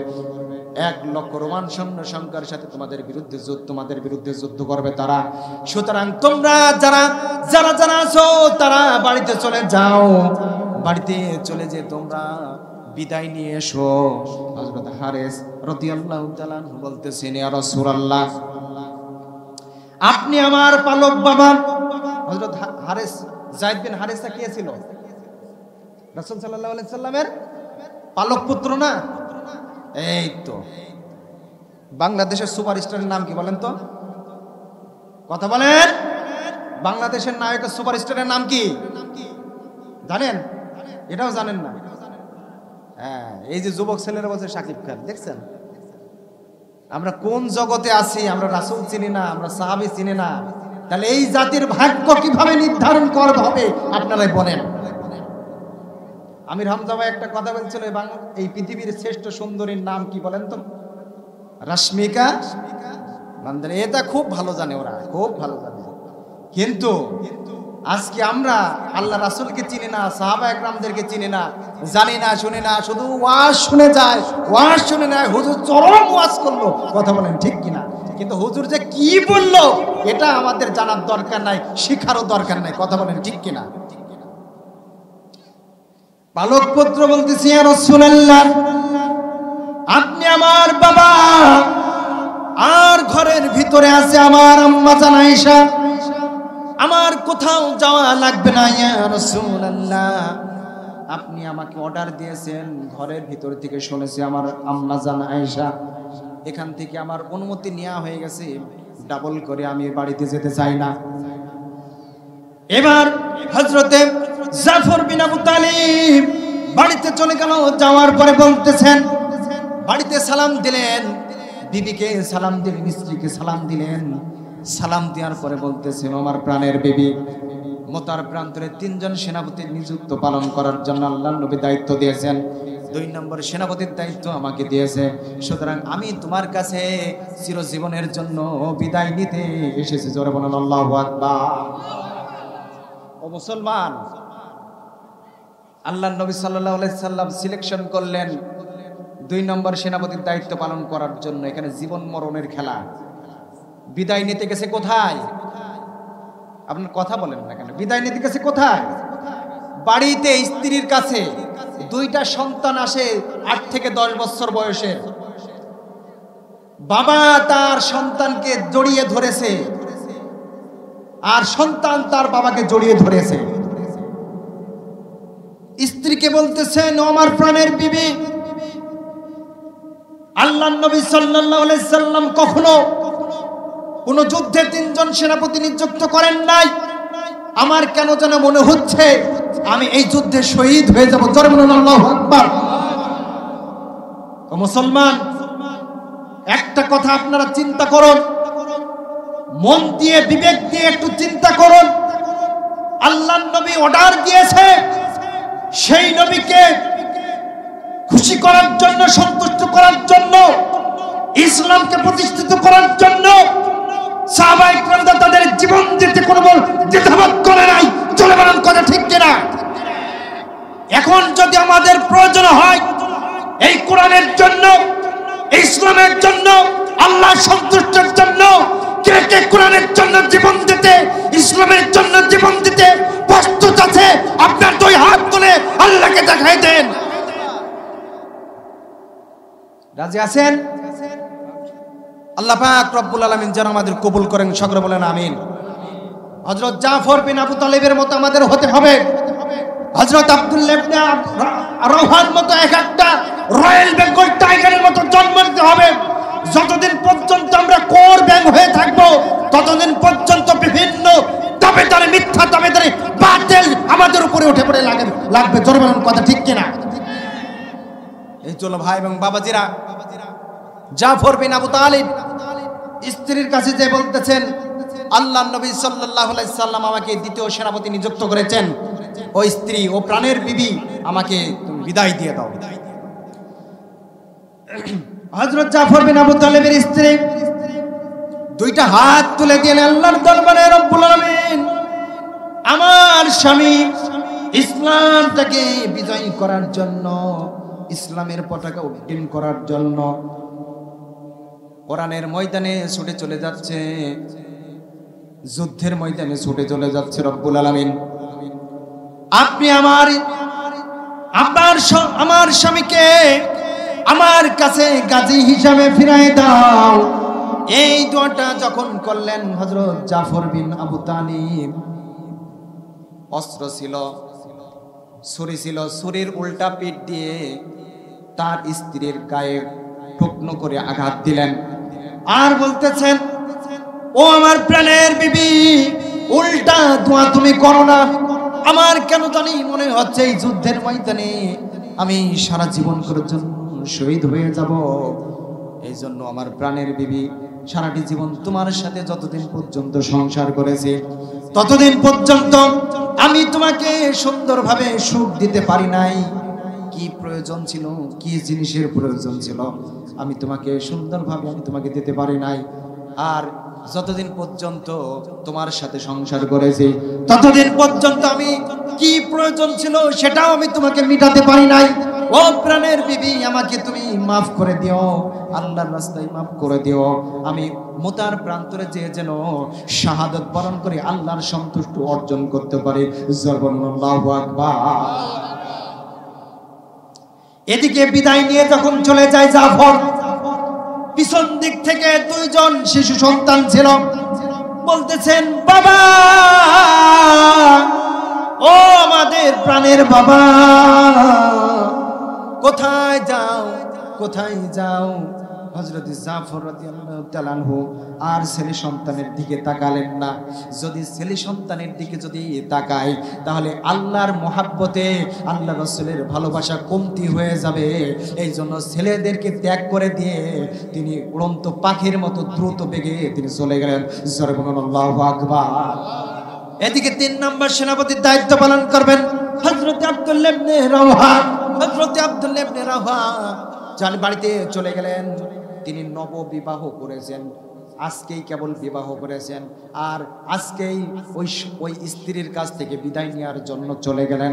1 লক্ষ রোমান সৈন্য সংখ্যার সাথে তোমাদের বিরুদ্ধে যুদ্ধ করবে তারা। সুতরাং তোমরা যারা আছো তারা বাড়িতে চলে যাও, বাড়িতে চলে যে তোমরা বিদায় নিয়ে এসো। হযরত হারেস রাদিয়াল্লাহু তাআলা বলতেছেন, ইয়া রাসূলুল্লাহ, আপনি আমার পালক বাবা। হযরত হারেস, যায়েদ বিন হারেসা কে ছিল? রাসূল সাল্লাল্লাহু আলাইহি সাল্লামের পালক পুত্র না? এই তো বাংলাদেশের সুপারস্টারের নাম কি বলেন তো? কথা বলেন। বাংলাদেশের নায়কের সুপারস্টারের নাম কি জানেন? এটাও জানেন না? হ্যাঁ, এই যে যুবক ছেলেরা বলছে শাকিব খান, দেখছেন আমরা কোন জগতে আছি? আমরা রাসূল চিনি না, আমরা সাহাবী চিনি না, তাহলে এই জাতির ভাগ্য কিভাবে নির্ধারণ করবে হবে আপনারাই বলেন। আমির হামজা ভাই একটা কথা বলছিল, এই পৃথিবীর শ্রেষ্ঠ সুন্দরীর নাম কি বলেন তো? রশ্মিকা মান্দানা। এটা খুব ভালো জানে, ওরা খুব ভালো জানে। কিন্তু আজকে আমরা আল্লাহ রাসূলকে চিনি না, সাহাবায়ে কেরামদেরকে চিনি না, জানি না, শুনি না, শুধু ওয়াজ শুনে যায়, ওয়াজ শুনে নেয়, হুজুর চরম ওয়াজ করলো। কথা বলেন ঠিক কিনা? কিন্তু হুজুর যে কি বললো এটা আমাদের জানার দরকার নাই, শিখারও দরকার নাই। কথা বলেন ঠিক কিনা? বালক পুত্র বলতেছি, ইয়া রাসূলুল্লাহ, আপনি আমার বাবা, আর ঘরের ভিতরে আছে আমার আম্মা জান আয়েশা, আমার কোথাও যাওয়া লাগবে না। ইয়া রাসূলুল্লাহ, আপনি আমাকে অর্ডার দিয়েছেন, ঘরের ভিতর থেকে শুনেছি আমার আম্মা জান আয়েশা, এখান থেকে আমার অনুমতি নেওয়া হয়ে গেছে, ডাবল করে আমি বাড়িতে যেতে চাই না। এবার হযরতে জাফর বিন আবু তালিব বাড়িতে চলে গেল। যাওয়ার পরে বলতেছেন, বাড়িতে সালাম দিলেন, বিবিকে সালাম দিলেন, স্ত্রীকে সালাম দিলেন। সালাম দেওয়ার পরে বলতেছেন, আমার প্রাণের বিবি, মতার প্রান্তরে 3 জন সেনাপতির নিযুক্ত পালন করার জন্য আল্লাহর নবী দায়িত্ব দিয়েছেন। 2 নম্বর সেনাপতির দায়িত্ব আমাকে দিয়েছে। সুতরাং আমি তোমার কাছে চিরজীবনের জন্য বিদায় নিতে এসেছি। জোরে বলুন আল্লাহু আকবার। ও মুসলমান, আল্লাহর নবী সাল্লাল্লাহু আলাইহি সাল্লাম সিলেকশন করলেন 2 নম্বর সেনাপতির দায়িত্ব পালন করার জন্য। এখানে জীবন মরণের খেলা। বিদায় নিতে গেছে কোথায়? আপনার কথা বলেন না কেন? বিদায় নিতে গেছে কোথায়? বাড়িতে স্ত্রীর কাছে। 2টা সন্তান আসে 8 থেকে 10 বছর বয়সের। বাবা তার সন্তানকে জড়িয়ে ধরেছে, আর সন্তান তার বাবাকে জড়িয়ে ধরেছে। স্ত্রীকে বলতেছেন, আমার প্রাণের বিবি, আল্লাহর নবী সাল্লাল্লাহু আলাইহি সাল্লাম কখনো কোন যুদ্ধে 3 জন সেনাপতি নিযুক্ত করেন নাই। আমার কেন যেন মনে হচ্ছে আমি এই যুদ্ধে শহীদ হয়ে যাব। জোরে বলুন আল্লাহু আকবার। ও মুসলমান, একটা কথা আপনারা চিন্তা করুন, মন দিয়ে বিবেক দিয়ে একটু চিন্তা করুন। আল্লাহর নবী অর্ডার দিয়েছে, সেই নবীকে খুশি করার জন্য, সন্তুষ্ট করার জন্য, ইসলামকে প্রতিষ্ঠিত করার জন্য সাহাবায়ে কেরাম তাদের জীবন দিতে কোনো দ্বিধাবোধ করে নাই। চলে বলেন কথা ঠিক কিনা? এখন যদি আমাদের প্রয়োজন হয় এই কোরআনের জন্য, ইসলামের জন্য, আল্লাহ সন্তুষ্টের জন্য, কে কে কোরআনের জন্য জীবন দিতে, ইসলামের জন্য জীবন দিতে প্রস্তুত আছে? আপনার 2 হাত তুলে আল্লাহকে দেখাই দেন। রাজি আছেন? আল্লাহ পাক রব্বুল আলামিন যেন আমাদের কবুল করেন। সকলে বলেন আমিন। হযরত জাফর বিন আবু তালিবের মতো আমাদের হতে হবে। হযরত আব্দুল্লাহ ইবনে রাওহার মতো একটা রয়্যাল বেঙ্গল টাইগারের মতো জন্ম নিতে হবে। যতদিন পর্যন্ত আমরা কোর ব্যাং হয়ে থাকবো, ততদিন পর্যন্ত বিভিন্ন দাবেদারি, মিথ্যা দাবেদারি, বাতিল আমাদের উপরে উঠে পড়ে লাগবে। জোরে বলুন কথা ঠিক কিনা? এই জন্য ভাই এবং বাবাজিরা, জাফর বিন আবু তালিব স্ত্রীর কাছে যে বলতেছেন, আল্লাহর নবী সাল্লাল্লাহু আলাইহি সাল্লাম আমাকে 2য় সেনাপতি নিযুক্ত করেছেন। ও স্ত্রী, ও প্রাণের বিবি, আমাকে তুমি বিদায় দিয়ে দাও। হযরত জাফর বিন আবু তালিবের স্ত্রী 2টা হাত তুলে দিয়ে আল্লাহর দরবারে, রব্বুল আলামিন, আমার স্বামী ইসলামটাকে বিজয় করার জন্য, ইসলামের পতাকা উড্ডীন করার জন্য কোরআনের ময়দানে ছুটে চলে যাচ্ছে, যুদ্ধের ময়দানে ছুটে চলে যাচ্ছে। রব্বুল আলামিন, আপনি আমার স্বামীকে আমার কাছে গাজী হিসাবে ফিরাই দাও। এই দোয়াটা যখন করলেন হযরত জাফর বিন আবু তালিব, অস্ত্র ছিল, ছুরি ছিল, ছুরির উল্টা পিঠ দিয়ে তার স্ত্রীর গায়ে টুকনো করে আঘাত দিলেন। আর বলতেছেন, ও আমার প্রাণের বিবি, উল্টা দোয়া তুমি করো না। আমার কেন জানি মনে হচ্ছে এই যুদ্ধের ময়দানে আমি সারা জীবন করার জন্য শহীদ হয়ে যাব। এই জন্য আমার প্রাণের বিবি, সারাটি জীবন তোমার সাথে যতদিন পর্যন্ত সংসার করেছি, ততদিন পর্যন্ত আমি তোমাকে সুন্দরভাবে সুখ দিতে পারি নাই। কি প্রয়োজন ছিল, কি জিনিসের প্রয়োজন ছিল, আমি তোমাকে সুন্দরভাবে তোমাকে দিতে পারি নাই। আর যতদিন পর্যন্ত তোমার সাথে সংসার করেছি, ততদিন পর্যন্ত আমি কি প্রয়োজন ছিল সেটাও আমি তোমাকে মিটাতে পারি নাই। ও ও প্রাণের বিবি, আমাকে তুমি মাফ করে দিও, আল্লাহর রাস্তায় মাফ করে দিও, আমি মুতার প্রান্তরে যেন শাহাদাত বরণ করে আল্লাহর সন্তুষ্টি অর্জন করতে পারি। আল্লাহু আকবার। এদিকে বিদায় নিয়ে যখন চলে যায় জাফর, পিছন দিক থেকে দুইজন শিশু সন্তান ছিল, বলতেছেন, বাবা, ও আমাদের প্রাণের বাবা, কোথায় যাও, কোথায় যাও? হযরত জাফর রাদিয়াল্লাহু তাআলা আনহু আর ছেলে সন্তানের দিকে তাকালেন না। যদি ছেলে সন্তানের দিকে যদি তাকায়, তাহলে আল্লাহর মহাব্বতে আল্লাহ রাসূলের ভালোবাসা কমতি হয়ে যাবে। এই জন্য ছেলেদেরকে ত্যাগ করে দিয়ে তিনি উড়ন্ত পাখির মতো দ্রুত বেগে তিনি চলে গেলেন। জোরে বলুন আল্লাহু আকবার। এদিকে ৩ নম্বর সেনাপতির দায়িত্ব পালন করবেন হযরত আব্দুল্লাহ ইবনে রাওহা। হযরত আব্দুল্লাহ ইবনে রাওহা যার বাড়িতে চলে গেলেন। তিনি নববিবাহ করেছেন, আজকেই কেবল বিবাহ করেছেন, আর আজকেই ওই স্ত্রীর কাছ থেকে বিদায় নেওয়ার জন্য চলে গেলেন।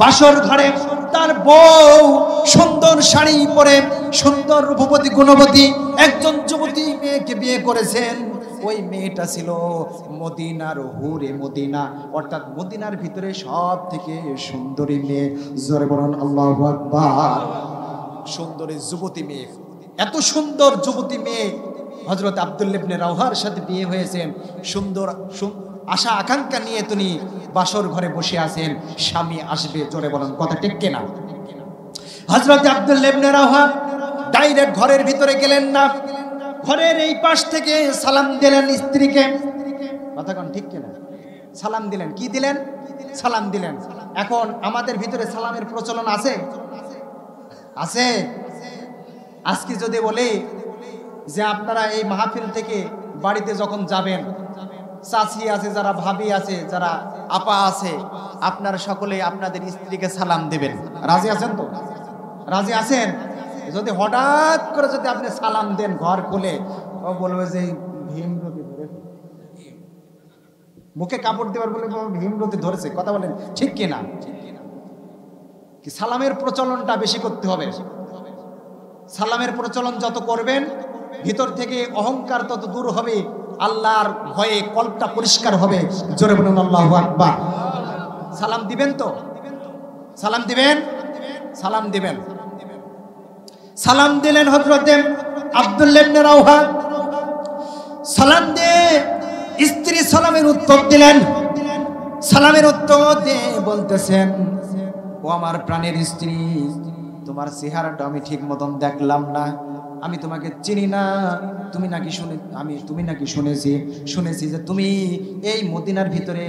বাসর ঘরে তার বউ সুন্দর শাড়ি পরে, সুন্দর রূপবতী গুণবতী একজন যুবতী মেয়েকে বিয়ে করেছেন। ওই মেয়েটা ছিল মদিনার হুরে মদিনা, অর্থাৎ মদিনার ভিতরে সব থেকে সুন্দরী মেয়ে। জোরে বলুন আল্লাহু আকবার। সুন্দরী যুবতী মেয়ে, এত সুন্দর যুবতী মেয়ে হযরত আব্দুল্লাহ ইবনে রাওহার সাথে বিয়ে হয়েছেন। সুন্দর আশা আকাঙ্ক্ষা নিয়ে তিনি বাসর ঘরে বসে আছেন, স্বামী আসবে। জোরে বলেন কথা ঠিক কিনা? হযরত আব্দুল্লাহ ইবনে রাওহা ডাইরেক্ট ঘরের ভিতরে গেলেন না, ঘরের এই পাশ থেকে সালাম দিলেন স্ত্রীকে। কথা কোন ঠিক কিনা? সালাম দিলেন। কি দিলেন? সালাম দিলেন। এখন আমাদের ভিতরে সালামের প্রচলন আছে? আছে। আজকে যদি বলি যে আপনারা এই মাহফিল থেকে বাড়িতে যখন যাবেন, চাচি আছে, যারা ভাবি আছে, যারা আপা আছে, আপনারা সকলে আপনাদের স্ত্রীকে সালাম দিবেন। রাজি আছেন তো? রাজি আছেন? যদি হঠাৎ করে যদি আপনি সালাম দেন ঘর খুলে, ও বলবে যে ভীমরতি ধরে, মুখে কাপড় দেওয়ার বলে ভীমরতি ধরেছে। কথা বলেন ঠিক কিনা? কি সালামের প্রচলনটা বেশি করতে হবে। সালামের প্রচলন যত করবেন, ভিতর থেকে অহংকার তত দূর হবে, আল্লাহর ভয়ে কল্পটা পরিষ্কার হবে। জোরে বলুন আল্লাহু আকবার। সালাম দিবেন তো? সালাম দিবেন? সালাম দিবেন। সালাম দিলেন হযরত আব্দুল্লাহ ইবনে রাওহা। সালাম দিয়ে স্ত্রী সালামের উত্তর দিলেন। সালামের উত্তর দিয়ে বলতেছেন, ও আমার প্রাণের স্ত্রী, তোমার চেহারাটা আমি ঠিক মতন দেখলাম না, আমি তোমাকে চিনি না। তুমি নাকি শুনেছি যে তুমি এই মদিনার ভিতরে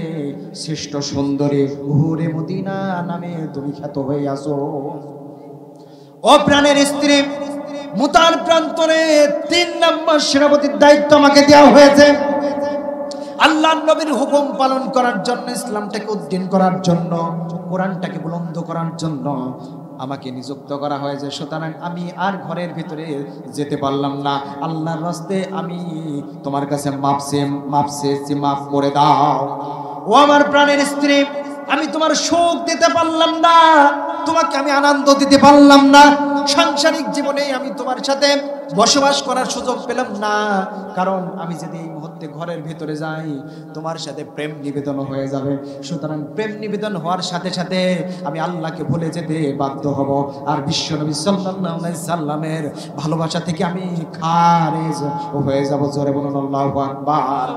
শ্রেষ্ঠ সুন্দরী হুরে মদিনা নামে তুমি খ্যাত হয়ে আছো। ও প্রাণের স্ত্রী, মুতার প্রান্তরে ৩ নম্বর সেনাপতির দায়িত্ব আমাকে দেওয়া হয়েছে। আল্লাহর নবীর হুকুম পালন করার জন্য, ইসলামটাকে উদ্দিন করার জন্য, কোরআনটাকে বুলন্দ করার জন্য আমাকে নিযুক্ত করা হয়েছে। সুতরাং আমি আর ঘরের ভিতরে যেতে পারলাম না। আল্লাহর রাস্তায় আমি তোমার কাছে মাফ করে দাও। ও আমার প্রাণের স্ত্রী, আমি তোমার সুখ দিতে পারলাম না, তোমাকে আমি আনন্দ দিতে পারলাম না, সাংসারিক জীবনে আমি তোমার সাথে বসবাস করার সুযোগ পেলাম না। কারণ আমি যদি এই মুহূর্তে ঘরের ভিতরে যাই, তোমার সাথে প্রেম নিবেদন হয়ে যাবে। সুতরাং প্রেম নিবেদন হওয়ার সাথে সাথে আমি আল্লাহকে ভুলে যেতে বাধ্য হব, আর বিশ্বনবী সাল্লাল্লাহু আলাইহি সাল্লামের ভালোবাসা থেকে আমি খারেজ হয়ে যাব। জোরে বলুন আল্লাহু আকবার।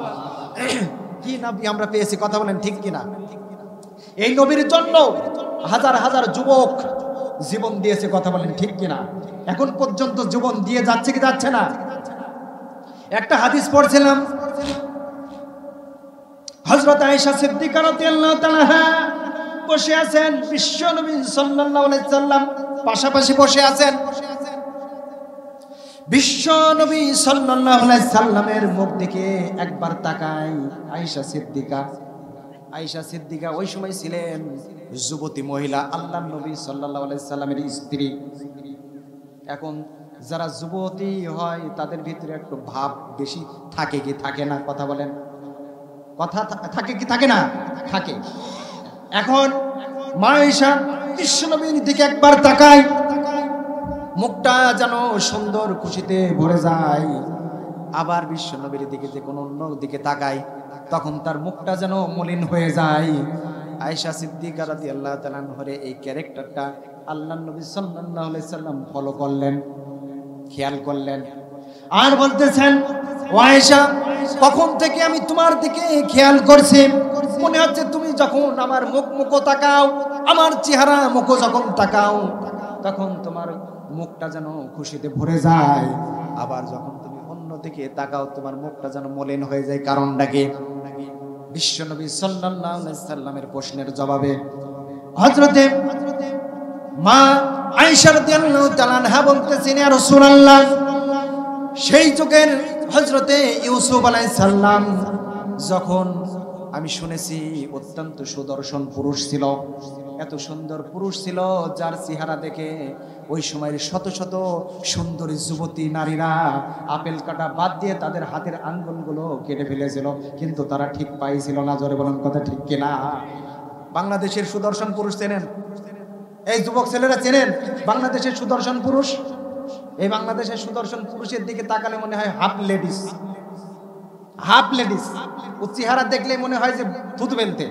কি নবী আমরা পেয়েছি, কথা বলেন ঠিক কিনা? এই নবীর জন্য হাজার হাজার যুবক জীবন দিয়েছে। কথা বলেন ঠিক কিনা? এখন পর্যন্ত জীবন দিয়ে যাচ্ছে কি যাচ্ছে না? একটা হাদিস পড়ছিলাম, হযরত আয়েশা সিদ্দিকা রাদিয়াল্লাহু তাআলা বসে আছেন, বিশ্বনবী সাল্লাল্লাহু আলাইহি সাল্লাম পাশাপাশি বসে আছেন। বিশ্বনবী সাল্লাল্লাহু আলাইহি সাল্লামের মুখ দিকে একবার তাকায় আয়েশা সিদ্দিকা ওই সময় ছিলেন যুবতী মহিলা, আল্লাহর নবী সাল্লাল্লাহু আলাইহি সাল্লামের স্ত্রী। এখন যারা যুবতী হয় তাদের ভিতরে একটু ভাব বেশি থাকে কি থাকে না? কথা বলেন, কথা থাকে কি থাকে না? থাকে। এখন মা আয়েশা বিশ্বনবীর দিকে একবার তাকায়, মুখটা যেন সুন্দর খুশিতে ভরে যায়। আবার বিশ্ব নবীর দিকে যে কোনো অন্য দিকে তাকায়, তখন তার মুখটা যেন মলিন হয়ে যায়। আয়েশা সিদ্দিকা রাদিয়াল্লাহু তাআলা আনহার এই ক্যারেক্টারটা আল্লাহর নবী সাল্লাল্লাহু আলাইহি সাল্লাম ফলো করলেন, খেয়াল করলেন, আর বলতেছেন, ও আয়েশা, কখন থেকে আমি তোমার দিকে খেয়াল করছি, মনে হচ্ছে তুমি যখন আমার মুখ তাকাও, আমার চেহারা মুখ যখন তাকাও, তখন তোমার মুখটা যেন খুশিতে ভরে যায়। আবার যখন তুমি অন্যদিকে তাকাও, তোমার মুখটা যেন মলিন হয়ে যায়। কারণটা কি? বিশ্বনবী সাল্লাল্লাহু আলাইহি সাল্লামের প্রশ্নের জবাবে হযরতে মা আয়েশা রাদিয়াল্লাহু তাআলা আনহা বলতেছেন, ইয়া রাসূলুল্লাহ, সেই যুগের হযরতে ইউসুফ আলাইহিস সালাম যখন আমি শুনেছি অত্যন্ত সুদর্শন পুরুষ ছিল, এত সুন্দর পুরুষ ছিল যার চেহারা দেখে ওই সময়ের শত শত সুন্দরী যুবতী নারীরা আপেল কাটা বাদ দিয়ে তাদের হাতের আঙ্গুলগুলো কেটে ফেলেছিল, কিন্তু তারা ঠিক পাইছিল না। জোরে বলেন কথা ঠিক কিনা? বাংলাদেশের সুদর্শন পুরুষ চেনেন? এই যুবক ছেলেরা চেনেন বাংলাদেশের সুদর্শন পুরুষ? এই বাংলাদেশের সুদর্শন পুরুষের দিকে তাকালে মনে হয় হাফ লেডিস, হাফ লেডিস। ও চেহারা দেখলে মনে হয় যে ভূত বেলতে।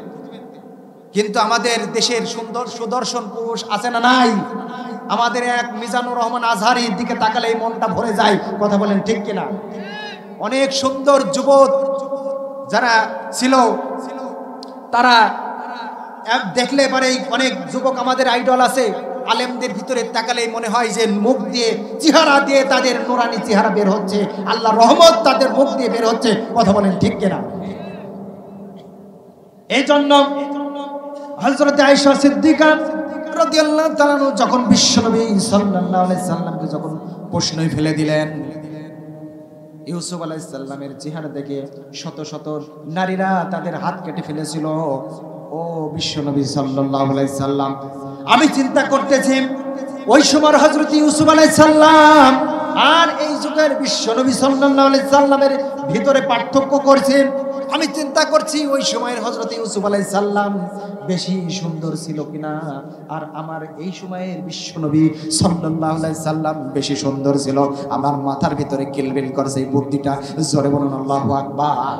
কিন্তু আমাদের দেশের সুন্দর সুদর্শন পুরুষ আছে না নাই? আমাদের এক মিজানুর রহমান আজহারির দিকে তাকালে এই মনটা ভরে যায়। কথা বলেন ঠিক কিনা? অনেক সুন্দর যুবক যারা ছিল, তারা দেখলে পরে অনেক যুবক আমাদের আইডল আছে, আলেমদের ভিতরে তাকালেই মনে হয় যে মুখ দিয়ে, চেহারা দিয়ে তাদের নুরানি চেহারা বের হচ্ছে, আল্লাহর রহমত তাদের মুখ দিয়ে বের হচ্ছে। কথা বলেন ঠিক কিনা? এই জন্য হযরত আয়েশা সিদ্দিকা রাদিয়াল্লাহু তাআলা যখন বিশ্বনবী সাল্লাল্লাহু আলাইহি সাল্লামকে যখন প্রশ্নই ফেলে দিলেন, ইউসুফ আলাইহিস সালামের চেহারা দেখে শত শত নারীরা তাদের হাত কেটে ফেলেছিল। ও বিশ্বনবী সাল্লাল্লাহু আলাইহি সাল্লাম, আমি চিন্তা করতেছি ওই সময় হযরত ইউসুফ আলাইহিস সালাম আর এই যুগের বিশ্বনবী সাল্লাল্লাহু আলাইহি সাল্লামের ভিতরে পার্থক্য করছে। আমি চিন্তা করছি ওই সময়ের হযরত ইউসুফ আলাইহিস সালাম বেশি সুন্দর ছিল কিনা, আর আমার এই সময়ের বিশ্বনবী সাল্লাল্লাহু আলাইহি সাল্লাম বেশি সুন্দর ছিল। আমার মাথার ভিতরে কিলবিল করছে এই বুদ্ধিটা। জোরে বলুন আল্লাহু আকবার।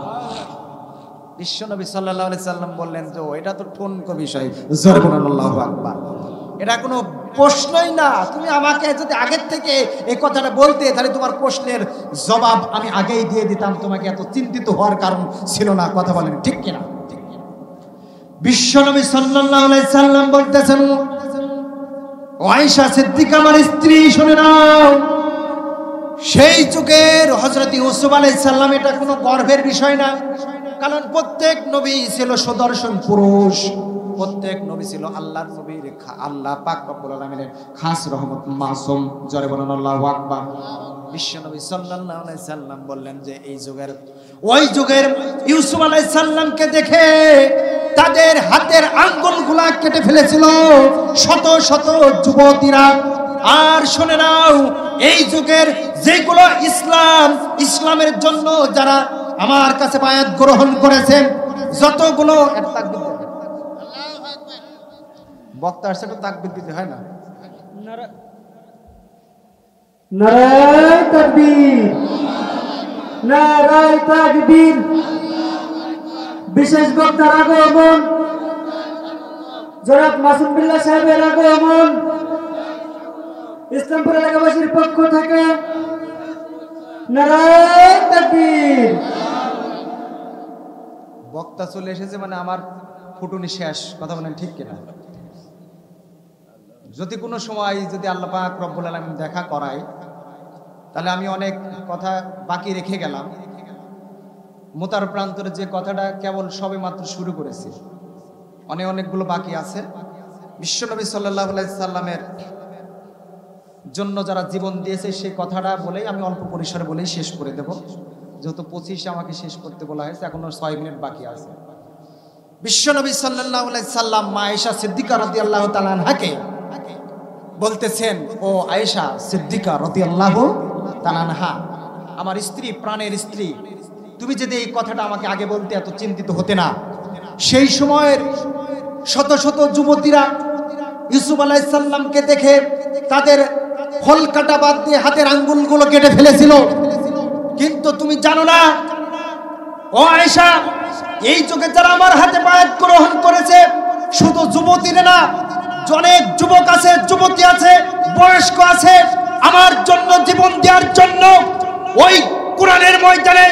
বিশ্বনবী সাল্লাল্লাহু আলাইহি সাল্লাম বললেন যে এটা তো ঠুনকো বিষয়। জোরে বলুন আল্লাহু আকবার। এটা কোনো প্রশ্নই না। তুমি আমাকে যদি আগের থেকে এই কথাটা বলতে, তাহলে তোমার প্রশ্নের জবাব আমি আগেই দিয়ে দিতাম, তোমাকে এত চিন্তিত হওয়ার কারণ ছিল না। কথা বলেন ঠিক কিনা? বিশ্বনবী সাল্লাল্লাহু আলাইহি সাল্লাম বলতেছেন, ও আয়েশা সিদ্দিকা আমার স্ত্রী, শুনে নাও, সেই যুগের হযরত ইউসুফ আলাইহিস সালাম এটা কোনো গর্বের বিষয় না। কারণ প্রত্যেক নবী ছিল সুদর্শন পুরুষ, প্রত্যেক নবী ছিল আল্লাহর নবীর, আল্লাহ পাক রব্বুল আলামিনের খাস রহমত, মাসুম। জোরে বলুন আল্লাহু আকবার। বিশ্বনবী সাল্লাল্লাহু আলাইহি সাল্লাম বললেন যে এই যুগের, ওই যুগের ইউসুফ আলাইহিস সালামকে দেখে তাদের হাতের আঙ্গুলগুলা কেটে ফেলেছিল শত শত যুবতীরা। আর শুনে নাও, এই যুগের যেগুলো ইসলামের জন্য যারা আমার কাছে বায়াত গ্রহণ করেছেন, যতগুলো, বক্তা আসছে তো তাকবীর দিতে হয় না? নারায়ে তাকবীর, নারায়ে তাকবীর। বিশেষ বক্তার আগমন, জনাব মাসুম বিল্লাহ সাহেবের আগমন ইসলামপুর এলাকাবাসীর পক্ষ থেকে। নারায়ে তাকবীর। বক্তা চলে এসেছে মানে আমার ফুটুনি শেষ। কথা বলেন ঠিক কিনা? যদি কোনো সময় যদি আল্লাহ পাক রব্বুল আলামিন দেখা করায়, তাহলে আমি অনেক কথা বাকি রেখে গেলাম। মোতার প্রান্তরে যে কথাটা কেবল সবে মাত্র শুরু করেছি, অনেকগুলো বাকি আছে। বিশ্বনবী সাল্লাল্লাহু আলাইহি সাল্লামের জন্য যারা জীবন দিয়েছে সেই কথাটা বলেই আমি অল্প পরিসরে বলেই শেষ করে দেব, যেহেতু 25 আমাকে শেষ করতে বলা হয়েছে, এখনো 6 মিনিট বাকি আছে। বিশ্বনবী সাল্লাল্লাহু আলাইহি সাল্লাম মা আয়েশা সিদ্দিকা রাদিয়াল্লাহু তাআলা আনহাকে বলতেছেন, ও আয়েশা সিদ্দিকা রাদিয়াল্লাহু তাআলা আনহা, আমার স্ত্রী, প্রাণের স্ত্রী, তুমি যদি এই কথাটা আমাকে আগে বলতে এত চিন্তিত হতে না। সেই সময়ের শত শত যুবতীরা ইউসুফ আলাইহিস সালামকে দেখে তাদের ফল কাটা বাদ দিয়ে হাতের আঙ্গুলগুলো কেটে ফেলেছিল। কিন্তু তুমি জানো না ও আয়েশা, এই যুগে যারা আমার হাতে বায়াত গ্রহণ করেছে শুধু যুবতীরা না, অনেক যুবক আছে, যুবতী আছে, বয়স্ক আছে, আমার জন্য জীবন দেওয়ার জন্য ওই কোরআনের ময়দানে,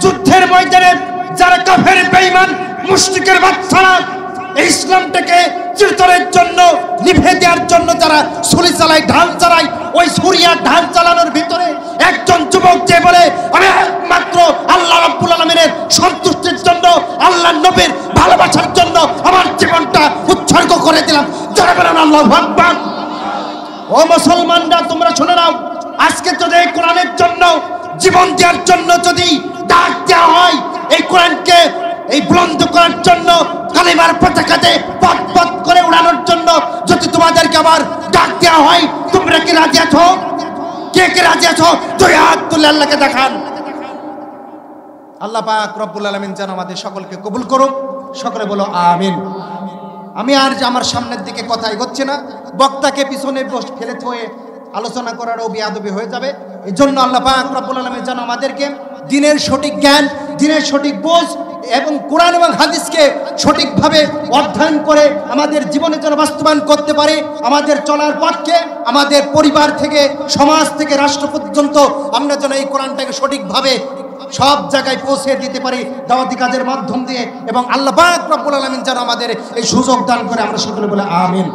যুদ্ধের ময়দানে যারা কাফের বেঈমান মুশরিকের বাচ্চারা ইসলামটাকে চিরতরের জন্য নিভে দেওয়ার জন্য যারা ছুরি চালায়, ঢাল চালায়, ওই ছুরি আর ঢাল চালানোর ভিতরে একজন যুবক যে বলে আমি একমাত্র আল্লাহ রাব্বুল আলামিনের সন্তুষ্টির জন্য, আল্লাহর নবীর ভালোবাসার জন্য আমার জীবনটা উৎসর্গ করে দিলাম, যারা বলেন আল্লাহু আকবার। ও মুসলমানরা, তোমরা শুনে নাও, আজকে যদি এই কোরআনের জন্য জীবন দেওয়ার জন্য যদি ডাক দেওয়া হয়, এই কোরআনকে এই বুলন্দ করার জন্য, কালিমার পতাকাতে পথ পথ করে উড়ানোর জন্য যদি তোমাদেরকে আবার ডাক দেওয়া হয়, তোমরা কি রাজি আছো? কে কে রাজি আছো? দুই হাত তুলে আল্লাহকে দেখান। আল্লাহ পাক রব্বুল আলামিন যেন আমাদের সকলকে কবুল করুক। সকলে বলো আমিন। আমি আর আমার সামনের দিকে কথা এগোচ্ছি না, বক্তাকে পিছনে ফেলে থয়ে আলোচনা করারও বেয়াদবি হয়ে যাবে। এই জন্য আল্লাহ পাক রব্বুল আলামিন যেন আমাদেরকে দিনের সঠিক জ্ঞান, দিনের সঠিক বোঝ এবং কোরআন এবং হাদিসকে সঠিকভাবে অধ্যয়ন করে আমাদের জীবনে যেন বাস্তবায়ন করতে পারে। আমাদের চলার পথকে আমাদের পরিবার থেকে, সমাজ থেকে, রাষ্ট্র পর্যন্ত আমরা যেন এই কোরআনটাকে সঠিকভাবে সব জায়গায় পৌঁছে দিতে পারি দাওয়াতি কাজের মাধ্যম দিয়ে। এবং আল্লাহ পাক রব্বুল আলামিন যেন আমাদের এই সুযোগ দান করে। আমরা সকলে বলে আমিন।